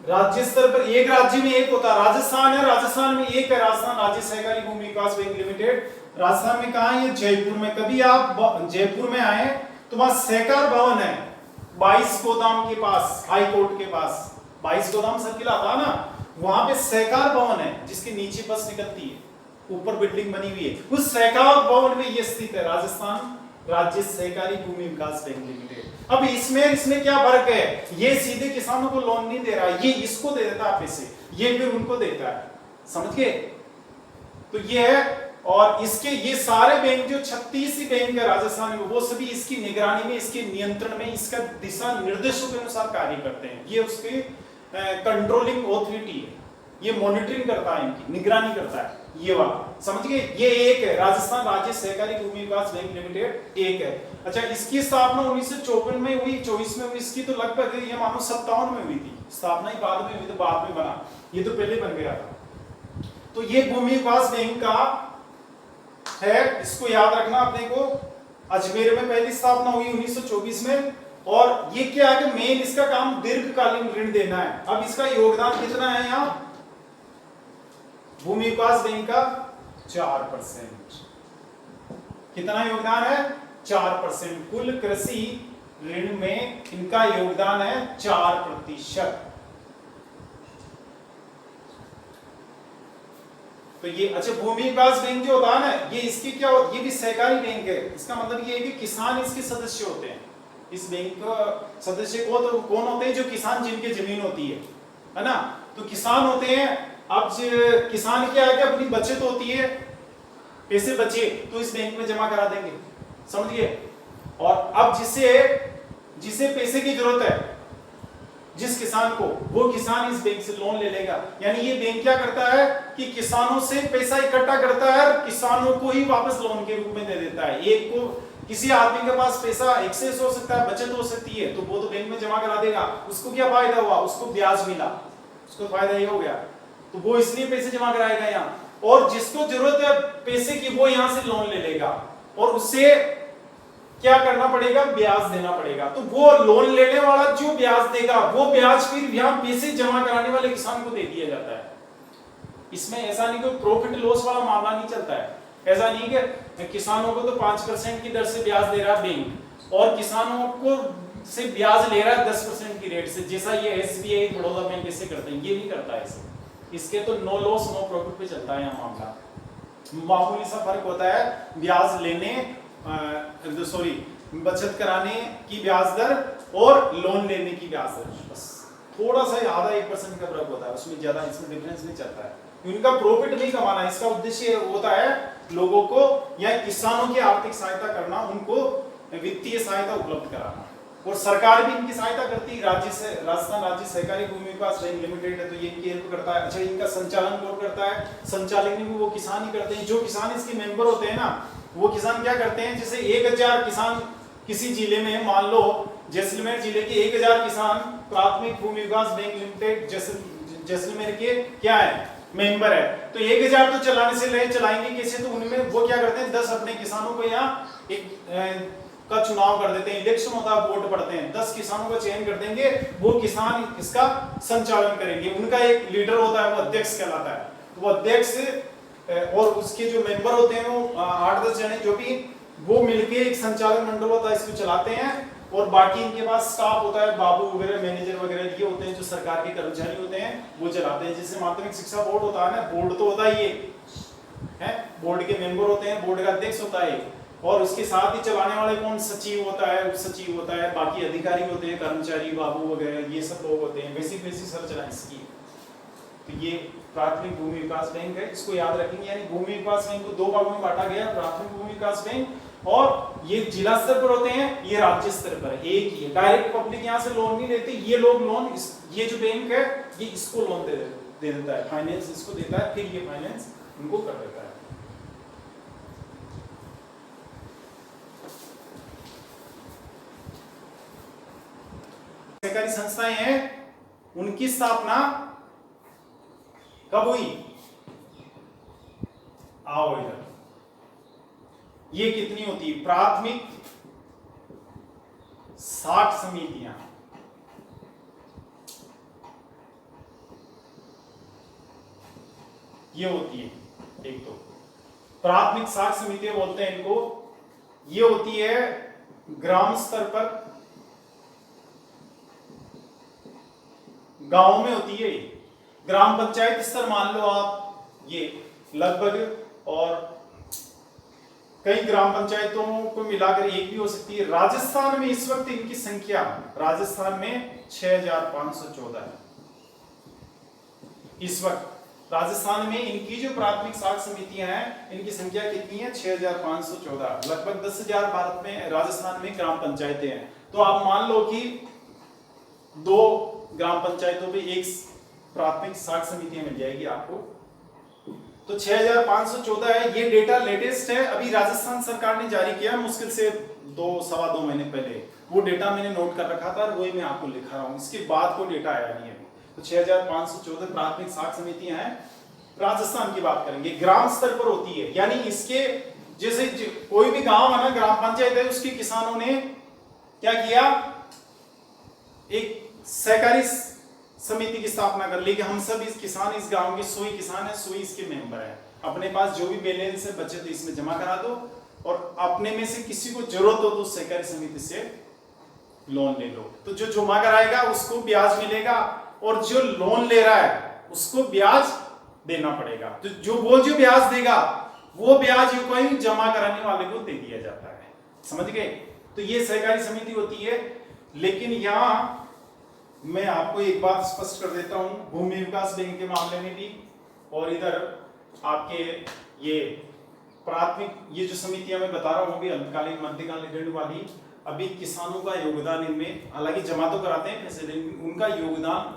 राज्य स्तर पर एक, राज्य में एक होता है। राजस्थान है, राजस्थान में एक है, राजस्थान राज्य सहकारी भूमि विकास बैंक लिमिटेड। राजस्थान में कहा है? ये जयपुर में। कभी आप जयपुर में आए तो वहां सहकार भवन है, 22 गोदाम के पास, हाई कोर्ट के पास 22 गोदाम सर्किल आता है ना, वहां पे सहकार भवन है जिसके नीचे बस निकलती है, ऊपर बिल्डिंग बनी हुई है, उस सहकार भवन में ये स्थित है राजस्थान राज्य सहकारी भूमि विकास बैंक लिमिटेड। अब इसमें क्या फर्क है? ये सीधे किसानों को लोन नहीं दे रहा है, ये इसको दे देता है पैसे, ये फिर उनको देता है, समझ गए? तो ये है। और इसके ये सारे बैंक जो 36 ही बैंक है राजस्थान में, वो सभी इसकी निगरानी में, इसके नियंत्रण में, इसका दिशा निर्देशों के अनुसार कार्य करते हैं। ये उसके कंट्रोलिंग ऑथोरिटी है, ये मॉनिटरिंग करता है, इनकी निगरानी करता है, ये वाला, समझ गए? ये एक है, राजस्थान राज्य सहकारी भूमि विकास बैंक लिमिटेड एक है। अच्छा, इसकी स्थापना 1954 में हुई, 24 में हुई, इसकी तो लगभग ये मानो 57 में हुई थी स्थापना, ही बाद में हुई, तो बाद में बना, ये तो पहले बन गया था। तो ये भूमि विकास बैंक का है, इसको याद रखना अपने को। अजमेर में पहली स्थापना हुई 1924 में, और ये क्या है कि मेन इसका काम दीर्घकालीन ऋण देना है। अब इसका योगदान कितना है यहाँ भूमि विकास बैंक का? 4%। कितना योगदान है? 4%। कुल कृषि ऋण में इनका योगदान है 4%। तो ये, अच्छा, भूमि विकास बैंक जो होता है ना, ये इसकी क्या, ये भी सहकारी बैंक है। इसका मतलब ये है कि किसान इसके सदस्य होते हैं। इस बैंक का सदस्य को तो कौन होते हैं? जो किसान, जिनकी जमीन होती है ना, तो किसान होते हैं। अब किसान क्या है कि अपनी बचत होती है, पैसे बचे तो इस बैंक में जमा करा देंगे, समझिए। और अब जिसे पैसे की जरूरत है, जिस किसान को, वो किसान इस बैंक से लोन ले लेगा। यानी ये बैंक क्या करता है कि किसानों से पैसा इकट्ठा करता है, किसानों को ही वापस लोन के रूप में दे देता है। एक को, किसी आदमी के पास पैसा एक्सेस हो सकता है, बचत हो सकती है, तो वो तो बैंक में जमा करा देगा, उसको क्या फायदा हुआ? उसको ब्याज मिला, उसको फायदा ये हो गया। तो वो इसलिए पैसे जमा कराएगा यहाँ, और जिसको जरूरत है पैसे की वो यहाँ से लोन ले लेगा और उससे क्या करना पड़ेगा, ब्याज देना पड़ेगा। तो वो लोन लेने वाला जो ब्याज देगा वो ब्याज फिर यहाँ पैसे जमा कराने वाले किसान को दे दिया जाता है। इसमें ऐसा नहीं कोई प्रॉफिट लॉस वाला मामला नहीं चलता है। ऐसा नहीं कि किसानों को तो 5% की दर से ब्याज दे रहा है बैंक और किसानों को से ब्याज ले रहा है 10% की रेट से, जैसा ये SBI बड़ौदा बैंक ऐसे करते हैं, ये नहीं करता है ऐसे। इसके तो नो लॉस नो प्रॉफिट पे चलता है यहाँ मामला। मामूली सा फर्क होता है ब्याज लेने बचत कराने की ब्याज दर और लोन लेने की ब्याज दर, बस थोड़ा सा आधा 1% का फर्क होता है, उसमें ज्यादा इसमें डिफरेंस नहीं चलता है। इनका प्रॉफिट नहीं कमाना, इसका उद्देश्य होता है लोगों को या किसानों की आर्थिक सहायता करना, उनको वित्तीय सहायता उपलब्ध कराना। और सरकार भी इनकी सहायता करती है, राजस्थान राज्य सहकारी भूमि विकास बैंक लिमिटेड है तो ये इनकी हेल्प करता है। अच्छा, इनका संचालन कौन करता है, संचालन भी वो किसान ही करते हैं। जो किसान इसके मेंबर होते हैं ना, वो किसान क्या करते हैं, जैसे 1000 किसान किसी जिले में, मान लो जैसलमेर जिले के 1000 किसान प्राथमिक भूमि विकास बैंक लिमिटेड जैसलमेर के क्या है, मेंबर है, तो 1000 तो चलाने से ले चलाएंगे कैसे, तो उनमें वो क्या करते हैं 10 अपने किसानों को यहाँ एक का चुनाव कर देते हैं, इलेक्शन होता है, वोट पड़ते हैं, 10 किसानों का चयन कर देंगे, वो किसान इसका संचालन करेंगे। उनका एक लीडर होता है, वो अध्यक्ष कहलाता है। तो वो अध्यक्ष और उसके जो मेंबर होते हैं वो 8-10 जने जो भी, वो मिलके एक संचालन मंडल होता है, इसको चलाते हैं। और बाकी इनके पास स्टाफ होता है, बाबू वगैरह, मैनेजर वगैरह ये होते हैं जो सरकार के कर्मचारी होते हैं, वो चलाते हैं। जैसे माध्यमिक शिक्षा बोर्ड होता है ना, बोर्ड तो होता ही है, बोर्ड के मेंबर होते हैं, बोर्ड का अध्यक्ष होता है, और उसके साथ ही चलाने वाले कौन, सचिव होता है, उप सचिव होता है, बाकी अधिकारी होते हैं, कर्मचारी, बाबू वगैरह, ये सब लोग होते हैं। बेसिक संरचना इसकी। तो ये प्राथमिक भूमि विकास बैंक है, इसको याद रखेंगे। यानी भूमि विकास बैंक को 2 भागों में बांटा गया, प्राथमिक भूमि विकास बैंक, और ये जिला स्तर पर होते हैं, ये राज्य स्तर पर है, एक ही है। डायरेक्ट पब्लिक यहाँ से लोन नहीं लेती, ये लोग लोन, ये जो बैंक है ये इसको लोन दे देता है, फाइनेंस इसको देता है, फिर ये फाइनेंस उनको कर देता है। सहकारी संस्थाएं हैं, उनकी स्थापना कब हुई, आओ इधर, ये कितनी होती है, प्राथमिक 60 समितियां, ये होती है। एक तो प्राथमिक 60 समितियां बोलते हैं इनको, ये होती है ग्राम स्तर पर, गांव में होती है। ग्राम पंचायत स्तर मान लो आप, ये लगभग, और कई ग्राम पंचायतों को मिलाकर एक भी हो सकती है। राजस्थान में इस वक्त इनकी संख्या, राजस्थान में 6514 है इस वक्त। राजस्थान में इनकी जो प्राथमिक 60 समितियां हैं, इनकी संख्या कितनी है, 6514। लगभग 10,000 भारत में, राजस्थान में ग्राम पंचायतें हैं। तो आप मान लो कि 2 ग्राम पंचायतों पे एक प्राथमिक 60 समितियां मिल जाएगी आपको। तो 6514 है, ये डेटा लेटेस्ट है, अभी राजस्थान सरकार ने जारी किया, मुश्किल से 2-2.5 महीने पहले। वो डेटा मैंने नोट कर रखा था, वही मैं आपको लिखा रहा हूँ, इसके बाद कोई डेटा आया नहीं है। तो 6514 प्राथमिक 60 समितियां हैं। राजस्थान की बात करेंगे, ग्राम स्तर पर होती है, यानी इसके जैसे कोई भी गांव है ना, ग्राम पंचायत है, उसके किसानों ने क्या किया, एक सहकारी समिति की स्थापना कर ली कि हम सब इस किसान, इस गांव के 100 किसान है, 100 इसके मेंबर है, अपने पास जो भी बैलेंस है बचे तो इसमें जमा करा दो, और अपने में से किसी को जरूरत हो तो सहकारी समिति से लोन ले लो। तो जो जमा कराएगा उसको ब्याज मिलेगा, और जो लोन ले रहा है उसको ब्याज देना पड़ेगा। तो जो ब्याज देगा वो ब्याज कोई जमा कराने वाले को दे दिया जाता है। समझ गए? तो ये सहकारी समिति होती है। लेकिन यहाँ मैं आपको एक बात स्पष्ट कर देता हूं, भूमि विकास बैंक के मामले में भी, और इधर आपके ये प्राथमिक, ये जो समितियां मैं बता रहा हूं अभी अल्पकालीन मध्यकालीन ऋण वाली, अभी किसानों का योगदान इनमें, हालांकि जमा तो कराते हैं पैसे, लेकिन उनका योगदान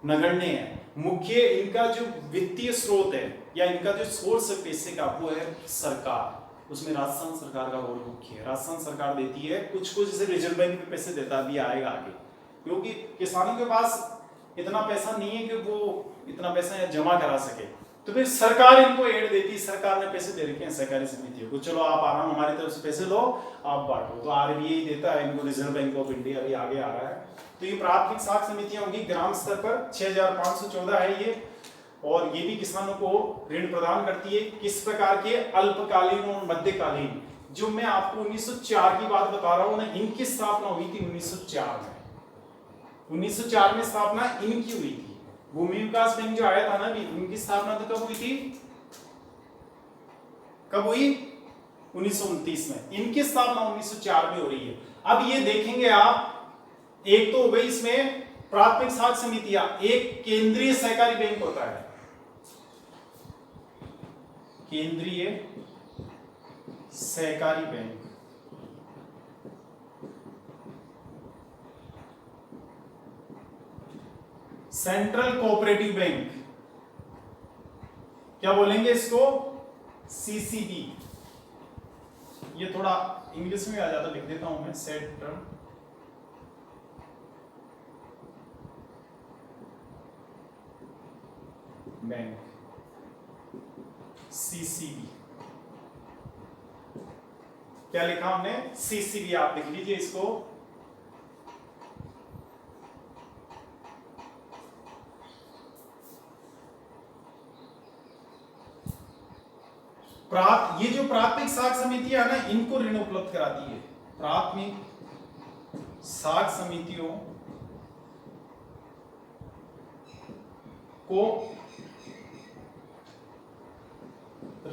नगण्य है। मुख्य इनका जो वित्तीय स्रोत है या इनका जो सोर्स है पैसे का, वो है सरकार। उसमें राजस्थान सरकार का रोल मुख्य है। राजस्थान सरकार देती है कुछ, जैसे रिजर्व बैंक में पैसे देता भी आएगा आगे, क्योंकि किसानों के पास इतना पैसा नहीं है कि वो इतना पैसा जमा करा सके, तो फिर सरकार इनको एड देती है। सरकार ने पैसे दे रखे हैं सहकारी समितियों को, चलो आप आराम हमारी तरफ से पैसे लो, आप बांटो। तो आरबीआई देता है इनको, रिजर्व बैंक ऑफ इंडिया भी आगे आ रहा है। तो ये प्राथमिक साख समितियां होंगी ग्राम स्तर पर, 6514 है ये, और ये भी किसानों को ऋण प्रदान करती है। किस प्रकार के? अल्पकालीन और मध्यकालीन। जो मैं आपको 1904 की बात बता रहा हूं ना, इनकी स्थापना हुई थी 1904 में। 1904 में स्थापना इनकी हुई थी। भूमि विकास बैंक जो आया था ना, भी उनकी स्थापना तो कब हुई थी? कब हुई? 1929 में। इनकी स्थापना 1904 में हो रही है। अब ये देखेंगे आप, एक तो हो गई इसमें प्राथमिक साख समितियां, एक केंद्रीय सहकारी बैंक होता है, केंद्रीय सहकारी बैंक। सेंट्रल कोऑपरेटिव बैंक, क्या बोलेंगे इसको? सीसीबी। ये थोड़ा इंग्लिश में आ जाता, लिख देता हूं मैं, सेंट्रल बैंक, सीसीबी। क्या लिखा हमने? सीसीबी। आप लिख लीजिए इसको। ये जो प्राथमिक साख समितियां है ना, इनको ऋण उपलब्ध कराती है। प्राथमिक साख समितियों को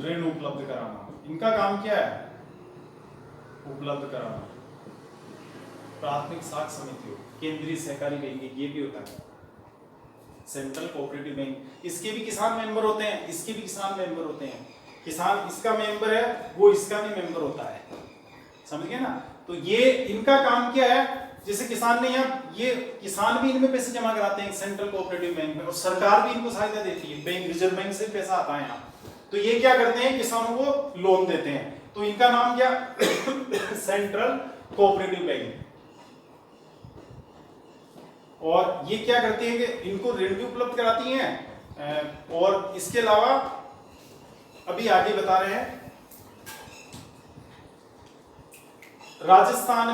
ऋण उपलब्ध कराना, इनका काम क्या है? उपलब्ध कराना। प्राथमिक साख समितियों, केंद्रीय सहकारी बैंक ये भी होता है, सेंट्रल कोऑपरेटिव बैंक। इसके भी किसान मेंबर होते हैं, इसके भी किसान मेंबर होते हैं। किसान इसका मेंबर है, वो इसका भी मेंबर होता है, समझ गए ना? तो ये इनका काम क्या है? जैसे किसान ने यहाँ, ये किसान भी इनमें पैसे जमा कराते हैं सेंट्रल कोऑपरेटिव बैंक में, और सरकार भी इनको सहायता देती है, बैंक, रिजर्व बैंक से पैसा आता है यहाँ। तो ये क्या करते हैं? किसानों को लोन देते हैं। तो इनका नाम क्या? Central cooperative bank. और ये क्या करती है कि इनको ऋण भी उपलब्ध कराती हैं, और इसके अलावा अभी आगे बता रहे हैं, राजस्थान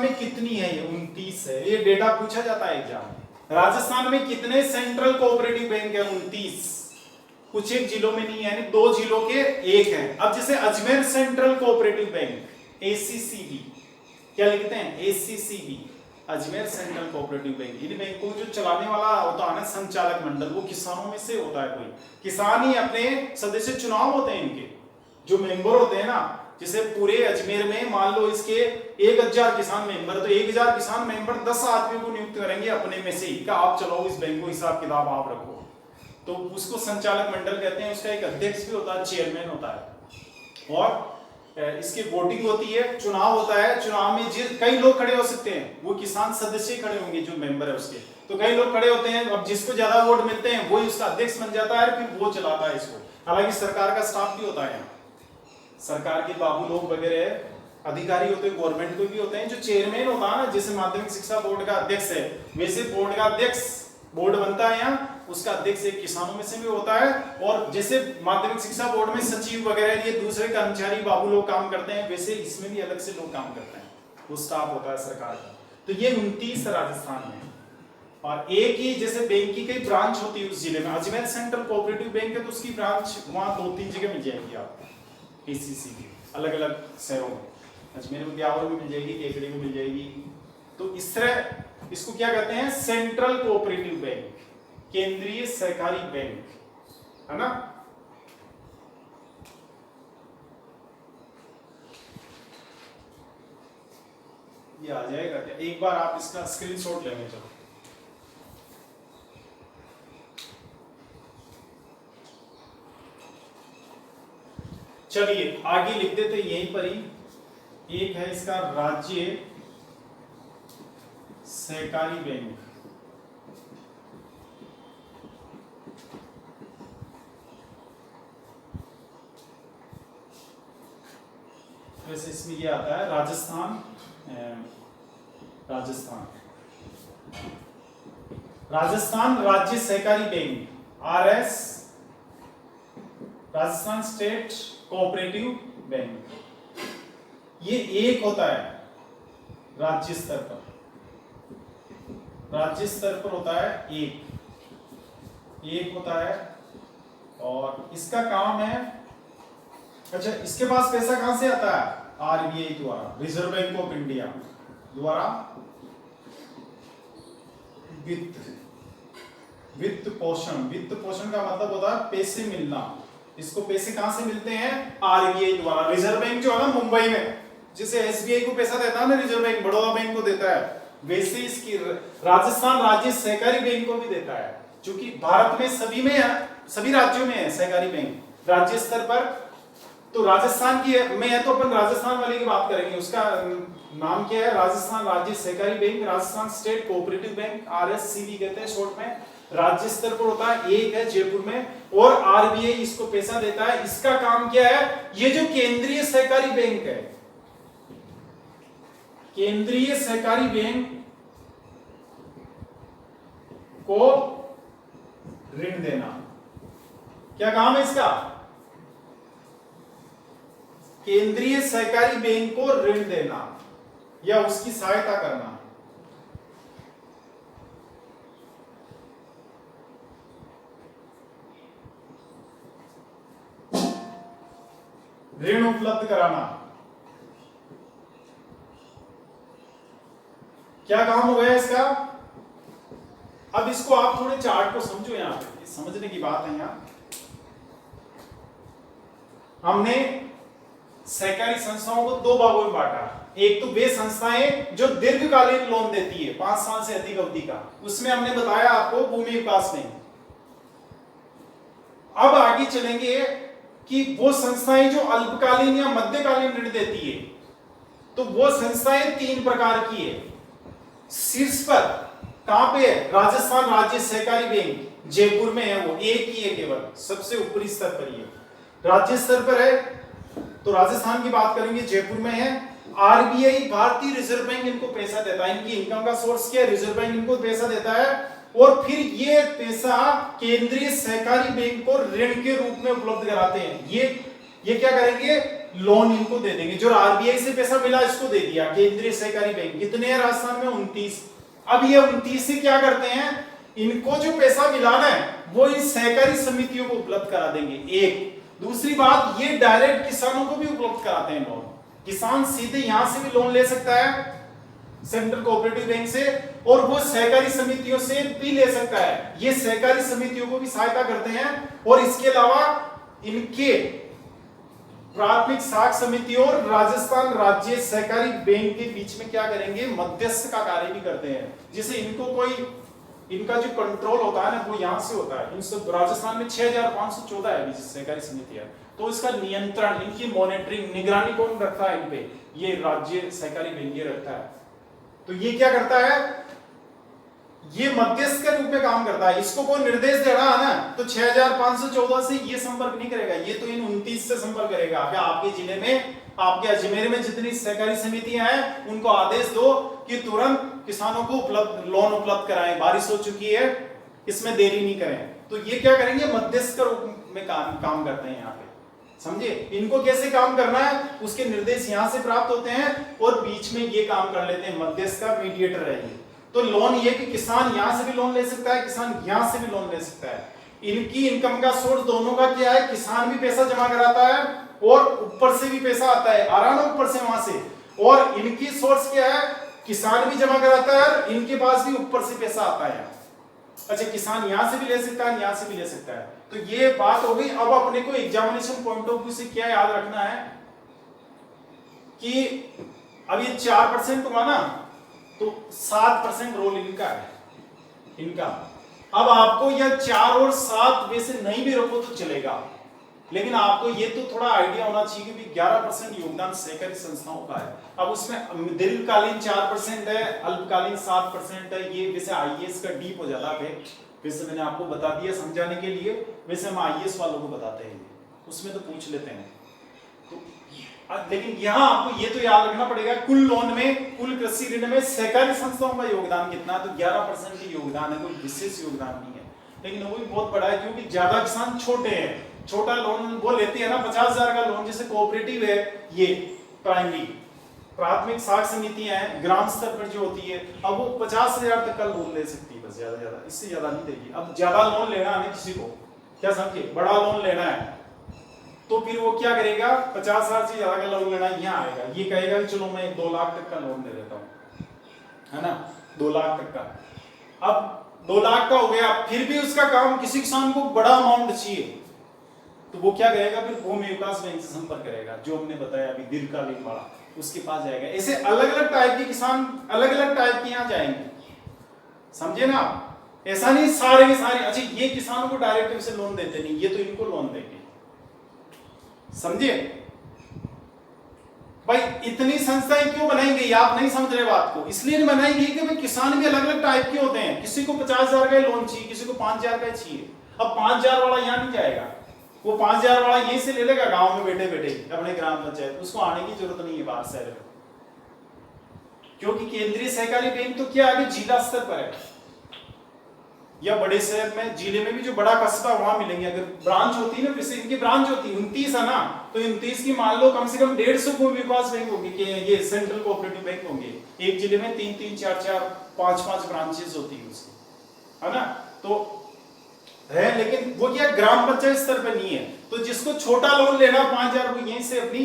में कितनी है? ये 29 है। ये डेटा पूछा जाता है एग्जाम में। राजस्थान में कितने सेंट्रल कोऑपरेटिव बैंक है? 29। कुछ एक जिलों में नहीं है, यानी 2 जिलों के एक है। अब जैसे अजमेर सेंट्रल कोऑपरेटिव बैंक, एसीसीबी, क्या लिखते हैं? एसीसीबी, अजमेर सेंट्रल कोऑपरेटिव बैंक। इन बैंकों को जो चलाने वाला होता है ना, संचालक मंडल, वो किसानों में से होता है। कोई किसान ही अपने सदस्य चुनाव होते हैं इनके, जो मेंबर होते हैं ना। जैसे पूरे अजमेर में मान लो इसके 1000 किसान मेंबर, तो 1000 किसान मेंबर 10 आदमियों को नियुक्त करेंगे अपने में से ही, कि आप चलाओ इस बैंक को, हिसाब किताब आप रखो। तो उसको संचालक मंडल कहते हैं। उसका एक अध्यक्ष भी होता है, चेयरमैन होता है, और इसकी वोटिंग होती है, चुनाव होता है। चुनाव में कई लोग खड़े हो सकते हैं, वो किसान सदस्य ही खड़े होंगे जो मेंबर है उसके, तो कई लोग खड़े होते हैं। अब जिसको ज्यादा वोट मिलते हैं वही उसका अध्यक्ष बन जाता है, फिर वो चलाता है इसको। हालांकि सरकार का स्टाफ भी होता है, सरकार के बाबू लोग वगैरह अधिकारी होते हैं, गवर्नमेंट को भी होते हैं। जो चेयरमैन होता है ना, जैसे माध्यमिक शिक्षा बोर्ड का अध्यक्ष है, वैसे बोर्ड का अध्यक्ष, बोर्ड बनता है यहाँ, उसका अध्यक्ष एक किसानों में से भी होता है। और जैसे माध्यमिक शिक्षा बोर्ड में सचिव वगैरह ये दूसरे कर्मचारी बाबू लोग काम करते हैं, वैसे इसमें भी अलग से लोग काम करते हैं, वो स्टाफ होता है सरकार का। तो ये 29 राजस्थान में। और एक ही जैसे बैंक की कई ब्रांच होती है उस जिले में। अजमेर सेंट्रल कोऑपरेटिव बैंक है, तो उसकी ब्रांच वहां 2-3 जगह मिल जाएगी आपको, एसीसी की, अलग अलग शहरों में। अजमेर में ब्यावर में मिल जाएगी, केकड़ी में मिल जाएगी। तो इस तरह इसको क्या कहते हैं? सेंट्रल कोऑपरेटिव बैंक, केंद्रीय सहकारी बैंक, है ना? ये आ जाएगा क्या? एक बार आप इसका स्क्रीनशॉट लेंगे। चलो चलिए आगे लिख देते यहीं पर ही। एक है इसका राज्य सहकारी बैंक, वैसे इसमें ये आता है राजस्थान, राजस्थान राजस्थान राज्य सहकारी bank RS, Rajasthan state cooperative bank, ये एक होता है राज्य स्तर पर, राज्य स्तर पर होता है एक होता है। और इसका काम है, अच्छा इसके पास पैसा कहां से आता है? आरबीआई द्वारा, रिजर्व बैंक ऑफ इंडिया द्वारा वित्त पोषण का मतलब होता है पैसे मिलना। इसको पैसे कहां से मिलते हैं? आरबीआई द्वारा। रिजर्व बैंक जो है ना मुंबई में, जिसे एसबीआई को पैसा देता है ना रिजर्व बैंक, बड़ौदा बैंक को देता है, वैसे इसकी राजस्थान राज्य सहकारी बैंक को भी देता है। क्योंकि भारत में सभी राज्यों में है सहकारी बैंक राज्य स्तर पर। तो राजस्थान की में है तो अपन राजस्थान वाले की बात करेंगे। उसका नाम क्या है? राजस्थान राज्य सहकारी bank, Rajasthan state cooperative bank, RSCB कहते हैं शॉर्ट में। राज्य स्तर पर होता है, एक है जयपुर में, और आरबीआई इसको पैसा देता है। इसका काम क्या है? ये जो केंद्रीय सहकारी बैंक है, केंद्रीय सहकारी बैंक को ऋण देना। क्या काम है इसका? केंद्रीय सहकारी बैंक को ऋण देना या उसकी सहायता करना। ऋण उपलब्ध कराना। क्या काम हो गया इसका? अब इसको आप थोड़े चार्ट को समझो, यहां पे समझने की बात है। यहां हमने सहकारी संस्थाओं को दो भागों में बांटा। एक तो वे संस्थाएं जो दीर्घकालीन लोन देती है 5 साल से अधिक अवधि का, उसमें हमने बताया आपको भूमि विकास बैंक। अब आगे चलेंगे कि वो संस्थाएं जो अल्पकालीन या मध्यकालीन ऋण देती है, तो वो संस्थाएं 3 प्रकार की है। शीर्ष पर कहां पे है? राजस्थान राज्य सहकारी बैंक जयपुर में है, वो एक ही है केवल, सबसे ऊपरी स्तर पर ही है। राज्य स्तर पर है तो राजस्थान की बात करेंगे, जयपुर में है। आरबीआई भारतीय रिजर्व बैंक इनको पैसा देता है। इनकी इनकम का सोर्स क्या है? रिजर्व बैंक इनको पैसा देता है, और फिर ये पैसा केंद्रीय सहकारी बैंक को ऋण के रूप में उपलब्ध कराते हैं। ये क्या करेंगे? लोन इनको दे देंगे। जो आरबीआई से पैसा मिला इसको दे दिया केंद्रीय सहकारी बैंक। कितने हैं राजस्थान में? 29। अब ये 29 से क्या करते हैं? इनको जो पैसा मिलाना है वो इन सहकारी समितियों को उपलब्ध करा देंगे। एक दूसरी बात, ये डायरेक्ट किसानों को भी उपलब्ध कराते हैं लोन। किसान सीधे यहां से भी लोन ले सकता है सेंट्रल कोऑपरेटिव बैंक से, और वो सहकारी समितियों से भी ले सकता है। ये सहकारी समितियों को भी सहायता करते हैं। और इसके अलावा इनके प्राथमिक साख समितियों और राजस्थान राज्य सहकारी बैंक के बीच में क्या करेंगे? मध्यस्थ का कार्य भी करते हैं। जिसे इनको कोई इनका जो कंट्रोल होता है ना, वो यहां से होता है। इन सब राजस्थान में 6514 है सहकारी समितियां, तो इसका नियंत्रण, इनकी मॉनिटरिंग, निगरानी कौन रखता है इन पे? ये राज्य सहकारी बैंक ये रखता है। तो ये क्या करता है? ये मध्यस्थ के रूप में काम करता है। इसको कोई निर्देश दे रहा है ना, तो 6514 से ये संपर्क नहीं करेगा, ये तो इन 29 से संपर्क करेगा। क्या आपके जिले में, आपके अजमेर में जितनी सहकारी समितियां हैं, उनको आदेश दो कि तुरंत किसानों को लोन उपलब्ध कराएं, बारिश हो चुकी है, इसमें देरी नहीं करें। तो ये क्या करेंगे? मध्यस्थ के रूप में काम करते हैं यहाँ पे। समझे? इनको कैसे काम करना है उसके निर्देश यहां से प्राप्त होते हैं, और बीच में ये काम कर लेते हैं, मध्यस्थ का मीडिएटर है ये। तो लोन ये कि किसान यहां से भी लोन ले सकता है, किसान यहां से भी लोन ले सकता है। इनकी इनकम का सोर्स दोनों का क्या है? किसान भी पैसा जमा कराता है और ऊपर से भी पैसा आता है, आ रहा ना ऊपर से वहां से। और इनकी सोर्स क्या है? किसान भी जमा कराता है, इनके पास भी ऊपर से पैसा आता है। अच्छा, किसान यहां से भी ले सकता है, यहां से भी ले सकता है। तो ये बात हो गई। अब अपने को एग्जामिनेशन पॉइंट ऑफ व्यू से क्या याद रखना है कि अब ये 4% हुआ ना, तो 7% रोल इनका है, इनका। अब आपको यह 4 और 7 में से नहीं भी रखो तो चलेगा, लेकिन आपको ये तो थोड़ा आइडिया होना चाहिए कि 11% योगदान सहकारी संस्थाओं का है। अब उसमें दीर्घकालीन 4% है, अल्पकालीन 7% है। ये वैसे आईएएस का डीप हो जाता है, वैसे मैंने आपको बता दिया समझाने के लिए। वैसे हम आईएएस वालों को बताते हैं, उसमें तो पूछ लेते हैं। तो लेकिन यहाँ आपको ये तो याद रखना पड़ेगा, कुल लोन में, कुल कृषि ऋण में सहकारी संस्थाओं का योगदान कितना, तो 11% की योगदान है, कोई विशेष योगदान नहीं है, लेकिन वो भी बहुत बड़ा है क्योंकि ज्यादा किसान छोटे हैं, छोटा लोन वो लेते हैं ना, 50,000 का लोन, जैसे कोऑपरेटिव है, ये प्राइमरी प्राथमिक साख समितियां हैं ग्राम स्तर पर जो होती है, अब वो 50,000 तक का लोन ले सकती है, बस ज्यादा, इससे ज्यादा नहीं देगी। अब ज्यादा लोन लेना है किसी को, क्या समझे, बड़ा लोन लेना है तो फिर वो क्या करेगा, 50,000 से ज्यादा का लोन लेना यहाँ आएगा, ये कहेगा कि चलो मैं 2 लाख तक का लोन ले लेता हूँ, है ना, 2 लाख तक का। अब 2 लाख का हो गया, फिर भी उसका काम, किसी किसान को बड़ा अमाउंट चाहिए तो वो क्या करेगा, फिर भूमि विकास बैंक से संपर्क करेगा, जो हमने बताया अभी दीर्घकालीन वाला, उसके पास जाएगा। ऐसे अलग अलग टाइप के किसान अलग अलग टाइप के यहाँ जाएंगे, समझे ना, ऐसा नहीं सारे के सारे, अच्छा ये किसानों को डायरेक्ट से लोन देते नहीं, ये तो इनको लोन देंगे, समझे भाई। इतनी संस्थाएं क्यों बनाई गई, आप नहीं समझ रहे बात को, इसलिए बनाई गई कि भाई किसान भी अलग अलग टाइप के होते हैं, किसी को 50,000 का लोन चाहिए, किसी को 5,000 का चाहिए। अब 5,000 वाला यहाँ नहीं जाएगा, वो 5,000 वाला यहीं से ले लेगा गांव में बैठे बैठे अपने ग्राम पंचायत, उसको आने की जरूरत नहीं है बाहर शहर में, क्योंकि केंद्रीय सहकारी बैंक तो क्या आगे जिला स्तर पर है, या बड़े शहर में, जिले में भी जो बड़ा कस्बा वहां मिलेंगे। अगर ब्रांच होती है ना, जैसे इनकी ब्रांच होती है 29 है ना, तो 29 की मान लो कम से कम 150 भूमि विकास बैंक होंगे, ये सेंट्रल कोऑपरेटिव बैंक होंगे, एक जिले में 3-3, 4-4, 5-5 ब्रांचेस होती है उसकी, है ना, तो है। लेकिन वो क्या ग्राम पंचायत स्तर पर नहीं है, तो जिसको छोटा लोन लेना 5,000 वो यहीं से अपनी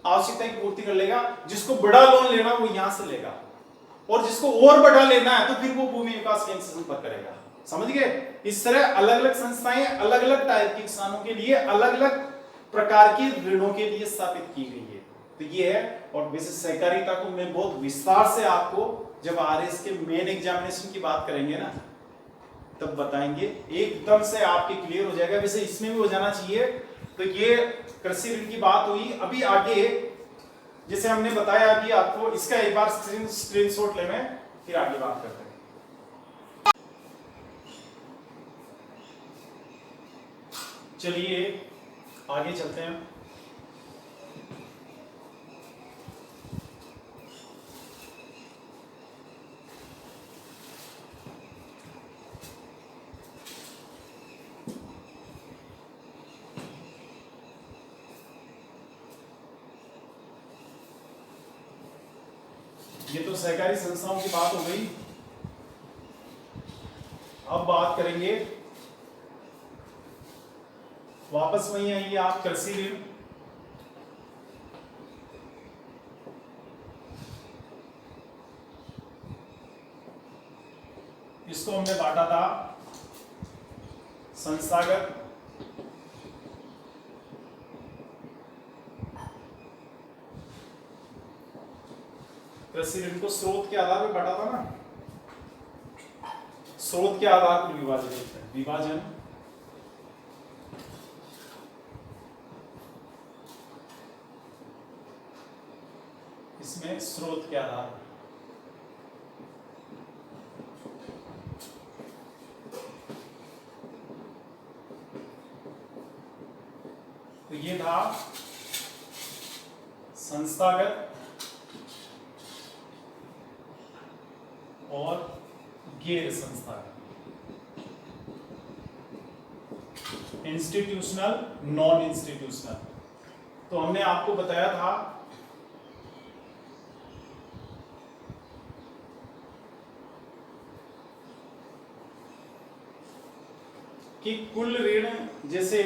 आवश्यकता की पूर्ति कर लेगा, जिसको बड़ा लोन लेना वो यहां से लेगा, और जिसको और बड़ा लेना है तो फिर वो भूमि विकास बैंक से संपर्क करेगा, समझ गए। इस तरह अलग अलग संस्थाएं अलग अलग टाइप के किसानों के लिए अलग अलग प्रकार के ऋणों के लिए स्थापित की गई है, तो ये है। और वैसे सहकारिता को मैं बहुत विस्तार से आपको जब आरएस के मेन एग्जामिनेशन की बात करेंगे ना तब बताएंगे, एकदम से आपके क्लियर हो जाएगा, वैसे इसमें भी हो जाना चाहिए। तो ये कृषि ऋण की बात हुई। अभी आगे जैसे हमने बताया कि आपको इसका एक बार स्क्रीनशॉट ले, मैं फिर आगे बात करते हैं। चलिए आगे चलते हैं। ये तो सहकारी संस्थाओं की बात हो गई। अब बात करेंगे, वापस वहीं आएंगे आप, कृषि ऋण। इसको हमने बांटा था संस्थागत, कृषि ऋण को स्रोत के आधार पर बांटा था ना, स्रोत के आधार पर विभाजित है, विभाजन इसमें स्रोत के आधार पर। तो ये था संस्थागत और गैर संस्थागत, इंस्टीट्यूशनल, नॉन इंस्टीट्यूशनल। तो हमने आपको बताया था कि कुल ऋण जैसे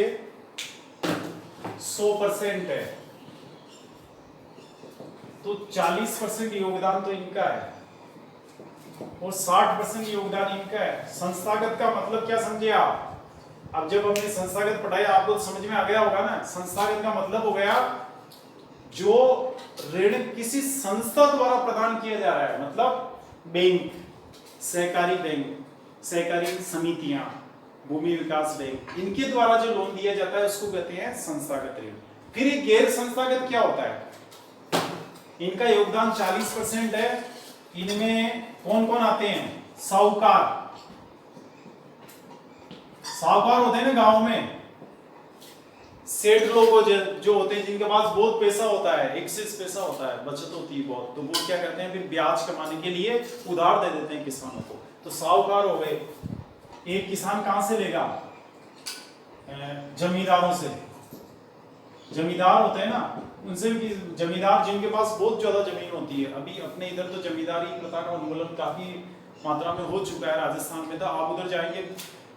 100% है तो 40% योगदान तो इनका है और 60% योगदान इनका है। संस्थागत का मतलब क्या समझे आप? अब जब हमने संस्थागत पढ़ाया आपको तो समझ में आ गया होगा ना। संस्थागत का मतलब हो गया जो ऋण किसी संस्था द्वारा प्रदान किया जा रहा है, मतलब बैंक, सहकारी बैंक, सहकारी समितियां, भूमि विकास बैंक, इनके द्वारा जो लोन दिया जाता है उसको कहते हैं संस्थागत ऋण। फिर ये गैर संस्थागत क्या होता है? इनका योगदान 40% है। इनमें कौन कौन आते हैं? साहूकार, साहूकार होते हैं ना गांव में, सेठ लोग जो होते हैं जिनके पास बहुत पैसा होता है, एक्सेस पैसा होता है, बचत होती है बहुत, तो वो क्या करते हैं फिर ब्याज कमाने के लिए उधार दे देते हैं किसानों को। तो साहूकार हो गए। एक किसान कहां से लेगा? जमींदारों से। जमींदार होते हैं ना, उनसे भी। जमींदार जिनके पास बहुत ज्यादा जमीन होती है, अभी अपने इधर तो जमींदारी प्रथा का उन्मूलन काफी मात्रा में हो चुका है, राजस्थान में। तो आप उधर जाएंगे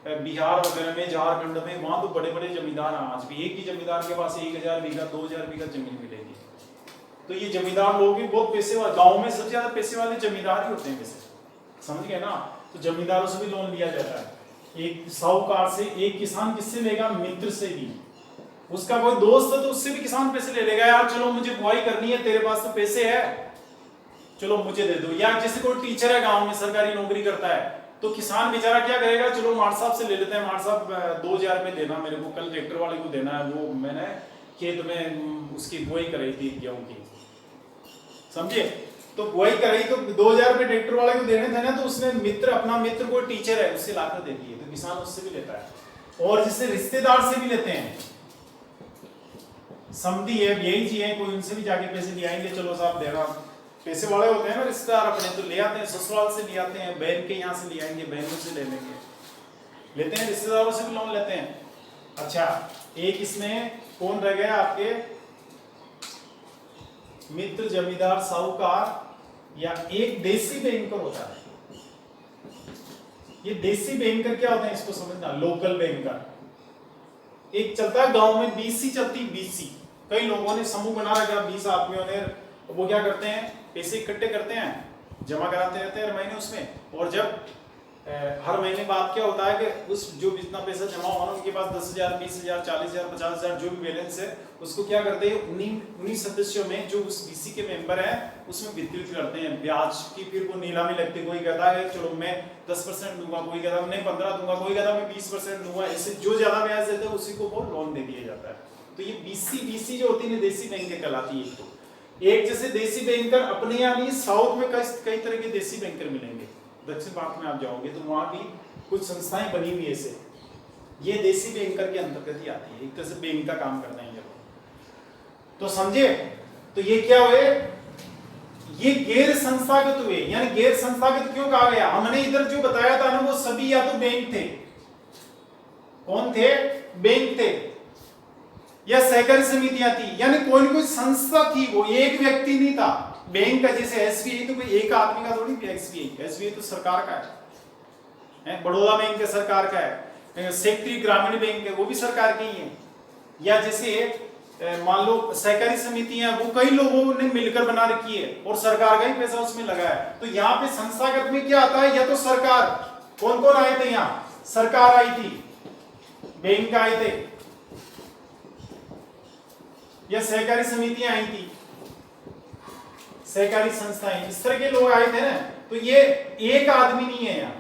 बिहार वगैरह में, झारखंड में, वहां तो बड़े बड़े जमींदार हैं। आज भी एक ही जमींदार के पास 1000 बीघा 2000 बीघा जमीन मिलेगी। तो ये जमींदार लोग भी बहुत पैसे वाले, गाँव में सबसे ज्यादा पैसे वाले जमींदार ही होते हैं वैसे, समझ गए ना। तो जमींदारों से भी लोन लिया जाता है। एक साहूकार से। एक किसान किससे लेगा? मित्र से भी। उसका कोई दोस्त है तो उससे भी किसान पैसे ले लेगा, यार चलो मुझे बुआई करनी है, तेरे पास तो पैसे है, चलो मुझे दे दो। या जैसे कोई टीचर है गांव में, सरकारी नौकरी करता है, तो किसान बेचारा क्या करेगा, चलो मार साहब से ले लेते हैं, मार साहब 2000 में देना मेरे को, कल ट्रैक्टर वाले को देना है, वो मैंने खेत में उसकी बुआई कराई थी गेहूं की, समझे। तो बुआई कराई तो 2000 रुपए ट्रैक्टर वाले को देने थे ना, तो उसने मित्र, अपना मित्र कोई टीचर है, उससे लाकर दे दिए। तो किसान उससे भी लेता है। और जिससे रिश्तेदार से भी लेते हैं, समझी है, यही चीज है, कोई उनसे भी जाके पैसे ले आएंगे, चलो साहब देना। पैसे वाले होते हैं ना रिश्तेदार अपने, तो ले आते हैं, ससुराल से ले आते हैं, बहन के यहाँ से ले आएंगे, बहनों से ले लेंगे, लेते हैं, रिश्तेदारों से भी लोन लेते हैं। अच्छा, एक इसमें कौन रह गया आपके? मित्र, जमींदार, साहूकार, या एक देसी बैंकर होता है। ये देसी बैंकर क्या होता है इसको समझना। लोकल बैंकर एक चलता है गांव में, बीसी चलती, बीसी। कई लोगों ने समूह बना रखा, 20 आदमियों ने, वो क्या करते हैं, पैसे इकट्ठे करते हैं, जमा कराते रहते हैं हर महीने उसमें। और जब हर महीने बाद क्या होता है कि उस जो जितना पैसा जमा हो ना, उनके पास 10,000, 20,000, 40,000, 50,000 जो भी बैलेंस है, उसको क्या करते हैं, उन्हीं सदस्यों में जो उस बीसी के मेंबर हैं उसमें वितरित करते हैं। ब्याज की फिर वो नीलामी लगती है। कोई कहता है चलो मैं 10% दूंगा, कोई कहता है मैं 15 दूंगा, कोई कहता है मैं 20% दूंगा। इससे जो ज्यादा ब्याज देते हैं उसी को वो लोन दे दिया जाता है। तो ये बीसी जो होती है देसी बैंक कहलाती है। तो एक जैसे देसी बैंकर अपने यहाँ नहीं, साउथ में कई तरह के देसी बैंकर मिलेंगे। दक्षिण भारत में आप जाओगे तो वहां भी कुछ संस्थाएं बनी हुई है ऐसे, ये देसी बैंकर के अंतर्गत ही आती है, एक तरह से बैंक का काम करते हैं जब। तो समझे। तो ये क्या हुए, ये गैर संस्थागत हुए। यानी गैर संस्थागत क्यों कहा गया? हमने इधर जो बताया था ना, वो सभी या तो बैंक थे। कौन थे? बैंक थे, या सहकारी समितियां थी, यानी कोई ना कोई संस्था थी, वो एक व्यक्ति नहीं था। बैंक का जैसे एसबीआई तो कोई एक आदमी का थोड़ी, एसबीआई तो सरकार का है, बड़ौदा बैंक है सरकार का है, क्षेत्रीय ग्रामीण बैंक है वो भी सरकार की ही है। या जैसे मान लो सहकारी समितियां, वो कई लोगों ने मिलकर बना रखी है और सरकार का ही पैसा उसमें लगा है। तो यहाँ पे संस्थागत में क्या आता है, या तो सरकार, कौन कौन आए थे यहाँ, सरकार आई थी, बैंक आए थे, या सहकारी समितियां आई थी, सहकारी संस्थाएं, इस तरह के लोग आए थे ना। तो ये एक आदमी नहीं है यहाँ,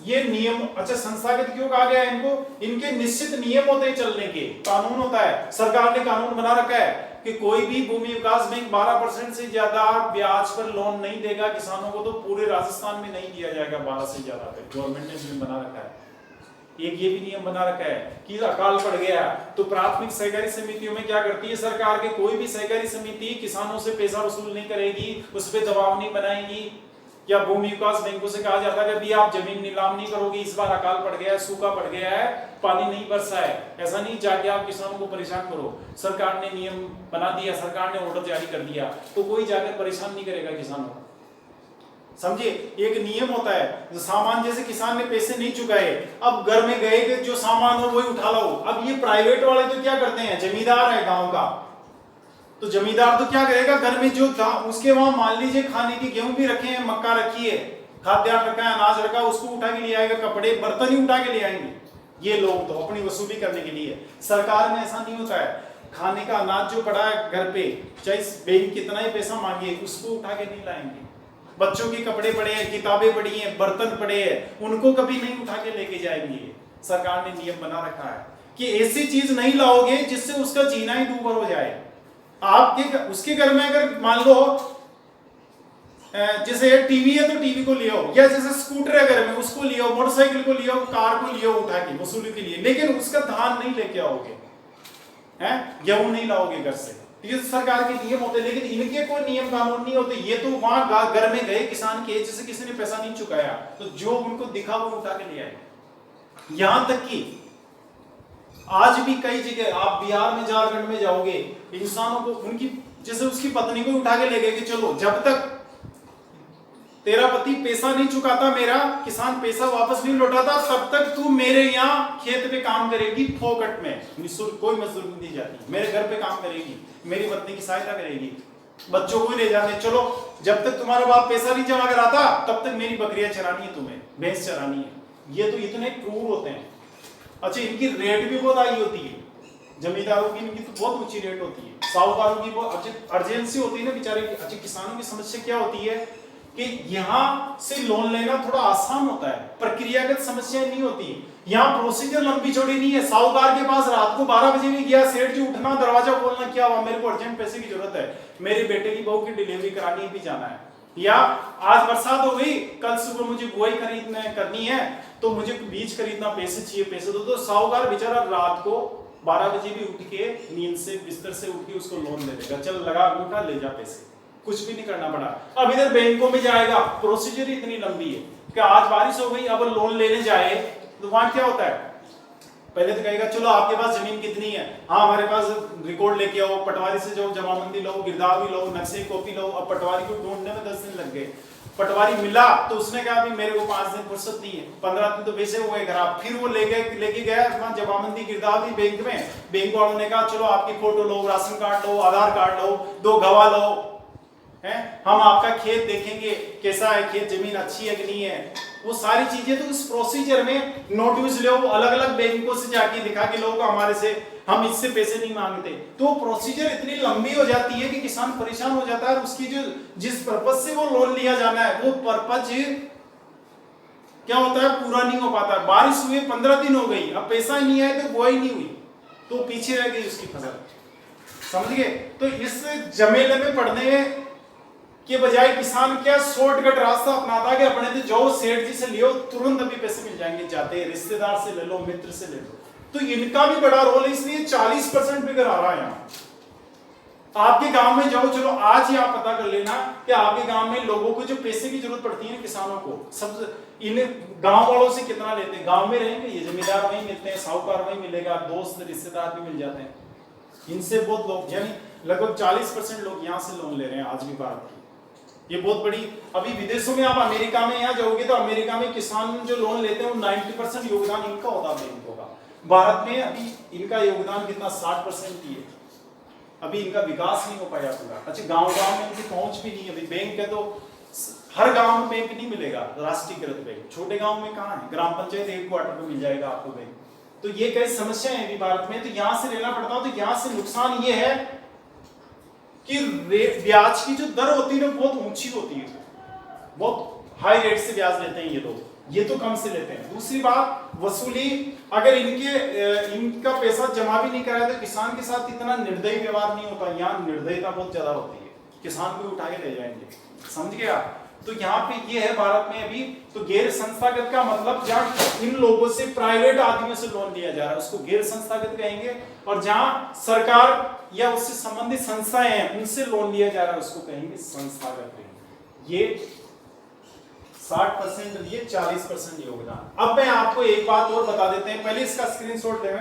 ये नियम। अच्छा, संस्थागत क्यों कहा गया इनको? इनके निश्चित नियम होते हैं चलने के, कानून होता है, सरकार ने कानून बना रखा है कि कोई भी भूमि विकास बैंक 12% से ज्यादा ब्याज पर लोन नहीं देगा किसानों को। तो पूरे राजस्थान में नहीं दिया जाएगा 12 से ज्यादा पे, गवर्नमेंट ने नियम बना रखा है। एक ये भी नियम बना रखा है कि अकाल पड़ गया तो प्राथमिक सहकारी समितियों में क्या करती है सरकार के, कोई भी सहकारी समिति किसानों से पैसा वसूल नहीं करेगी, उस पर दबाव नहीं बनाएगी। या भूमि विकास बैंकों से कहा जाता है कि अभी आप जमीन नीलाम नहीं करोगे, इस बार अकाल पड़ गया है, सूखा पड़ गया है, पानी नहीं बरसा है, ऐसा नहीं जाके आप किसानों को परेशान करो। सरकार ने नियम बना दिया, सरकार ने ऑर्डर जारी कर दिया, तो कोई जाकर परेशान नहीं करेगा किसानों को। समझे, एक नियम होता है। सामान जैसे किसान ने पैसे नहीं चुकाए, अब घर में गए कि जो सामान हो वही उठा लो। अब ये प्राइवेट वाले तो क्या करते हैं, जमींदार है गांव का, तो जमींदार तो क्या करेगा, घर में जो था उसके वहां मान लीजिए खाने की गेहूं भी रखे हैं, मक्का रखी है, खाद्यान्न रखा है, अनाज रखा, उसको उठा के ले आएगा, कपड़े बर्तन ही उठा के ले आएंगे। ये लोग तो अपनी वसूली करने के लिए। सरकार में ऐसा नहीं होता है, खाने का अनाज जो पड़ा है घर पे, चाहे बैंक कितना ही पैसा मांगे, उसको उठा के नहीं लाएंगे। बच्चों के कपड़े पड़े हैं, किताबें पड़ी हैं, बर्तन पड़े हैं, उनको कभी नहीं उठा के लेके जाएंगे। सरकार ने नियम बना रखा है कि ऐसी चीज नहीं लाओगे जिससे उसका जीना ही दूभर हो जाए। आपके उसके घर में अगर मान लो जैसे टीवी है तो टीवी को लियो, या जैसे स्कूटर है घर में उसको लियो, मोटरसाइकिल को लियो, कार को लियो उठा के वसूली के लिए, लेकिन उसका धान नहीं लेके आओगे। हैं, गेहूं नहीं लाओगे घर से, ये तो सरकार के नियम होते, लेकिन इनके कोई नियम कानून नहीं होते। ये तो वहां घर में गए किसान के, जैसे किसी ने पैसा नहीं चुकाया तो जो उनको दिखा वो उठा के ले आए। यहां तक कि आज भी कई जगह आप बिहार में, झारखंड में जाओगे, इंसानों को उनकी, जैसे उसकी पत्नी को उठा के ले गए कि चलो जब तक तेरा पति पैसा नहीं चुकाता, मेरा किसान पैसा वापस नहीं लौटाता, तब तक तू मेरे यहाँ खेत पे काम करेगी फोकट में, निःशुल्क, कोई मजदूरी नहीं दी जाती, मेरे घर पे काम करेगी, मेरी पत्नी की सहायता करेगी, बच्चों को ले जाते, चलो जब तक तुम्हारा बाप पैसा नहीं जमा कराता तब तक मेरी बकरियां चरानी है, तुम्हें भैंस चरानी है। ये तो इतने क्रूर होते हैं। अच्छा, इनकी रेट भी बहुत हाई होती है, जमींदारों की इनकी तो बहुत ऊंची रेट होती है, साहूकारों की बहुत अर्जेंसी होती है ना बेचारे की। अच्छा, किसानों की समस्या क्या होती है कि यहाँ से लोन लेना थोड़ा आसान होता है, प्रक्रियागत समस्याएं नहीं होती, यहाँ प्रोसीजर लंबी चौड़ी नहीं है। साहूकार के पास रात को 12 बजे भी गया, सेठ जी उठना, दरवाजा खोलना, क्या हुआ, मेरे को अर्जेंट पैसे की जरूरत है, मेरे बेटे की बहू की डिलीवरी करानी भी जाना है, या आज बरसात हो गई, कल सुबह मुझे बुआई करनी है तो मुझे बीज खरीदना, पैसे चाहिए, पैसे दो। तो साहूकार बेचारा रात को 12 बजे भी उठ के नींद से, बिस्तर से उठ के उसको लोन दे देगा, चल लगा अंगूठा ले जा पैसे, कुछ भी नहीं करना पड़ा। अब इधर बैंकों में जाएगा, प्रोसीजर इतनी लंबी है कि आज बारिश हो गई, अब लोन लेने जाए तो वहां क्या होता है, पहले तो कहेगा चलो आपके पास जमीन कितनी है, हाँ हमारे पास रिकॉर्ड लेके आओ, पटवारी से जाओ, जमाबंदी लो, गिरदावरी लो, नक्शे कॉपी लो। अब पटवारी को ढूंढने में 10 दिन लग गए, पटवारी मिला तो उसने कहा भी मेरे को 5 दिन फुर्सत नहीं है, 15 दिन तो वैसे हो गए खराब। फिर वो लेके गया वहां जमाबंदी गिरदावरी बैंक में, बैंक वालों ने कहा चलो आपकी फोटो लो, राशन कार्ड लो, आधार कार्ड लो, 2 गवाह लो, है हम आपका खेत देखेंगे कैसा है, खेत जमीन अच्छी है कि नहीं है, वो सारी चीजें। तो उस प्रोसीजर में नोटिस लो, अलग अलग बैंकों से जाके दिखा के लोग हमारे से, हम इससे पैसे नहीं मांगते, तो प्रोसीजर इतनी लंबी हो जाती है कि किसान परेशान हो जाता है। और उसकी जो जिस पर्पज से वो लोन लिया जाना है, वो पर्पज क्या होता है, पूरा नहीं हो पाता। बारिश हुई 15 दिन हो गई, अब पैसा ही नहीं आया तो बुआई नहीं हुई, तो पीछे रह गई उसकी फसल, समझ गए। तो इस झमेले में पड़ने के बजाय किसान क्या शॉर्टकट रास्ता अपनाता है, अपने तो जाओ सेठ जी से लियो, तुरंत अभी पैसे मिल जाएंगे, जाते रिश्तेदार से ले लो, मित्र से ले लो। तो इनका भी बड़ा रोल है, इसलिए 40% फिगर आ रहा है यहाँ। आपके गांव में जाओ, चलो आज ही आप पता कर लेना कि आपके गांव में लोगों को जो पैसे की जरूरत पड़ती है, किसानों को, सब इन गांव वालों से कितना लेते हैं। गांव में रहेंगे ये जमींदार वहीं मिलते हैं, साहूकार वहीं मिलेगा, दोस्त रिश्तेदार भी मिल जाते हैं, इनसे बहुत लोग, यानी लगभग 40% लोग यहाँ से लोन ले रहे हैं आज भी भारत की। ये बहुत बड़ी, अभी विदेशों में आप अमेरिका में यहाँ जाओगे तो अमेरिका में किसान जो लोन लेते हैं वो 90% योगदान इनका होता है बैंकों का। भारत में अभी इनका योगदान कितना, 60% ही है, अभी इनका विकास नहीं हो पाया पूरा। अच्छा, गांव-गांव में इनकी पहुंच भी नहीं है, अभी बैंक है तो हर गांव में बैंक नहीं मिलेगा, राष्ट्रीयकृत बैंक, छोटे गांव में कहाँ है, ग्राम पंचायत हेडक्वार्टर पे मिल जाएगा आपको बैंक। तो ये कई समस्याएं हैं अभी भारत में, तो यहाँ से लेना पड़ता है। तो यहाँ से नुकसान ये है कि ब्याज की जो दर होती है बहुत ऊंची होती है, बहुत हाई रेट से ब्याज लेते हैं ये लोग, ये तो कम से लेते हैं। दूसरी बात, वसूली, अगर इनका पैसा जमा भी नहीं कराया तो किसान के साथ इतना निर्दयी व्यवहार नहीं होता, यहाँ निर्दयता बहुत ज्यादा होती है, किसान को उठा के ले जाएंगे, समझ गए आप। तो यहाँ पे ये है भारत में अभी। तो गैर संस्थागत का मतलब जहाँ इन लोगों से, प्राइवेट आदमियों से लोन लिया जा रहा है उसको गैर संस्थागत कहेंगे, और जहाँ सरकार या उससे संबंधित संस्थाएं हैं उनसे लोन लिया जा रहा है उसको कहेंगे संस्थागत ऋण। ये 60% लिए 40% योगदान। अब मैं आपको एक बात और बता देते हैं, पहले इसका स्क्रीनशॉट ले,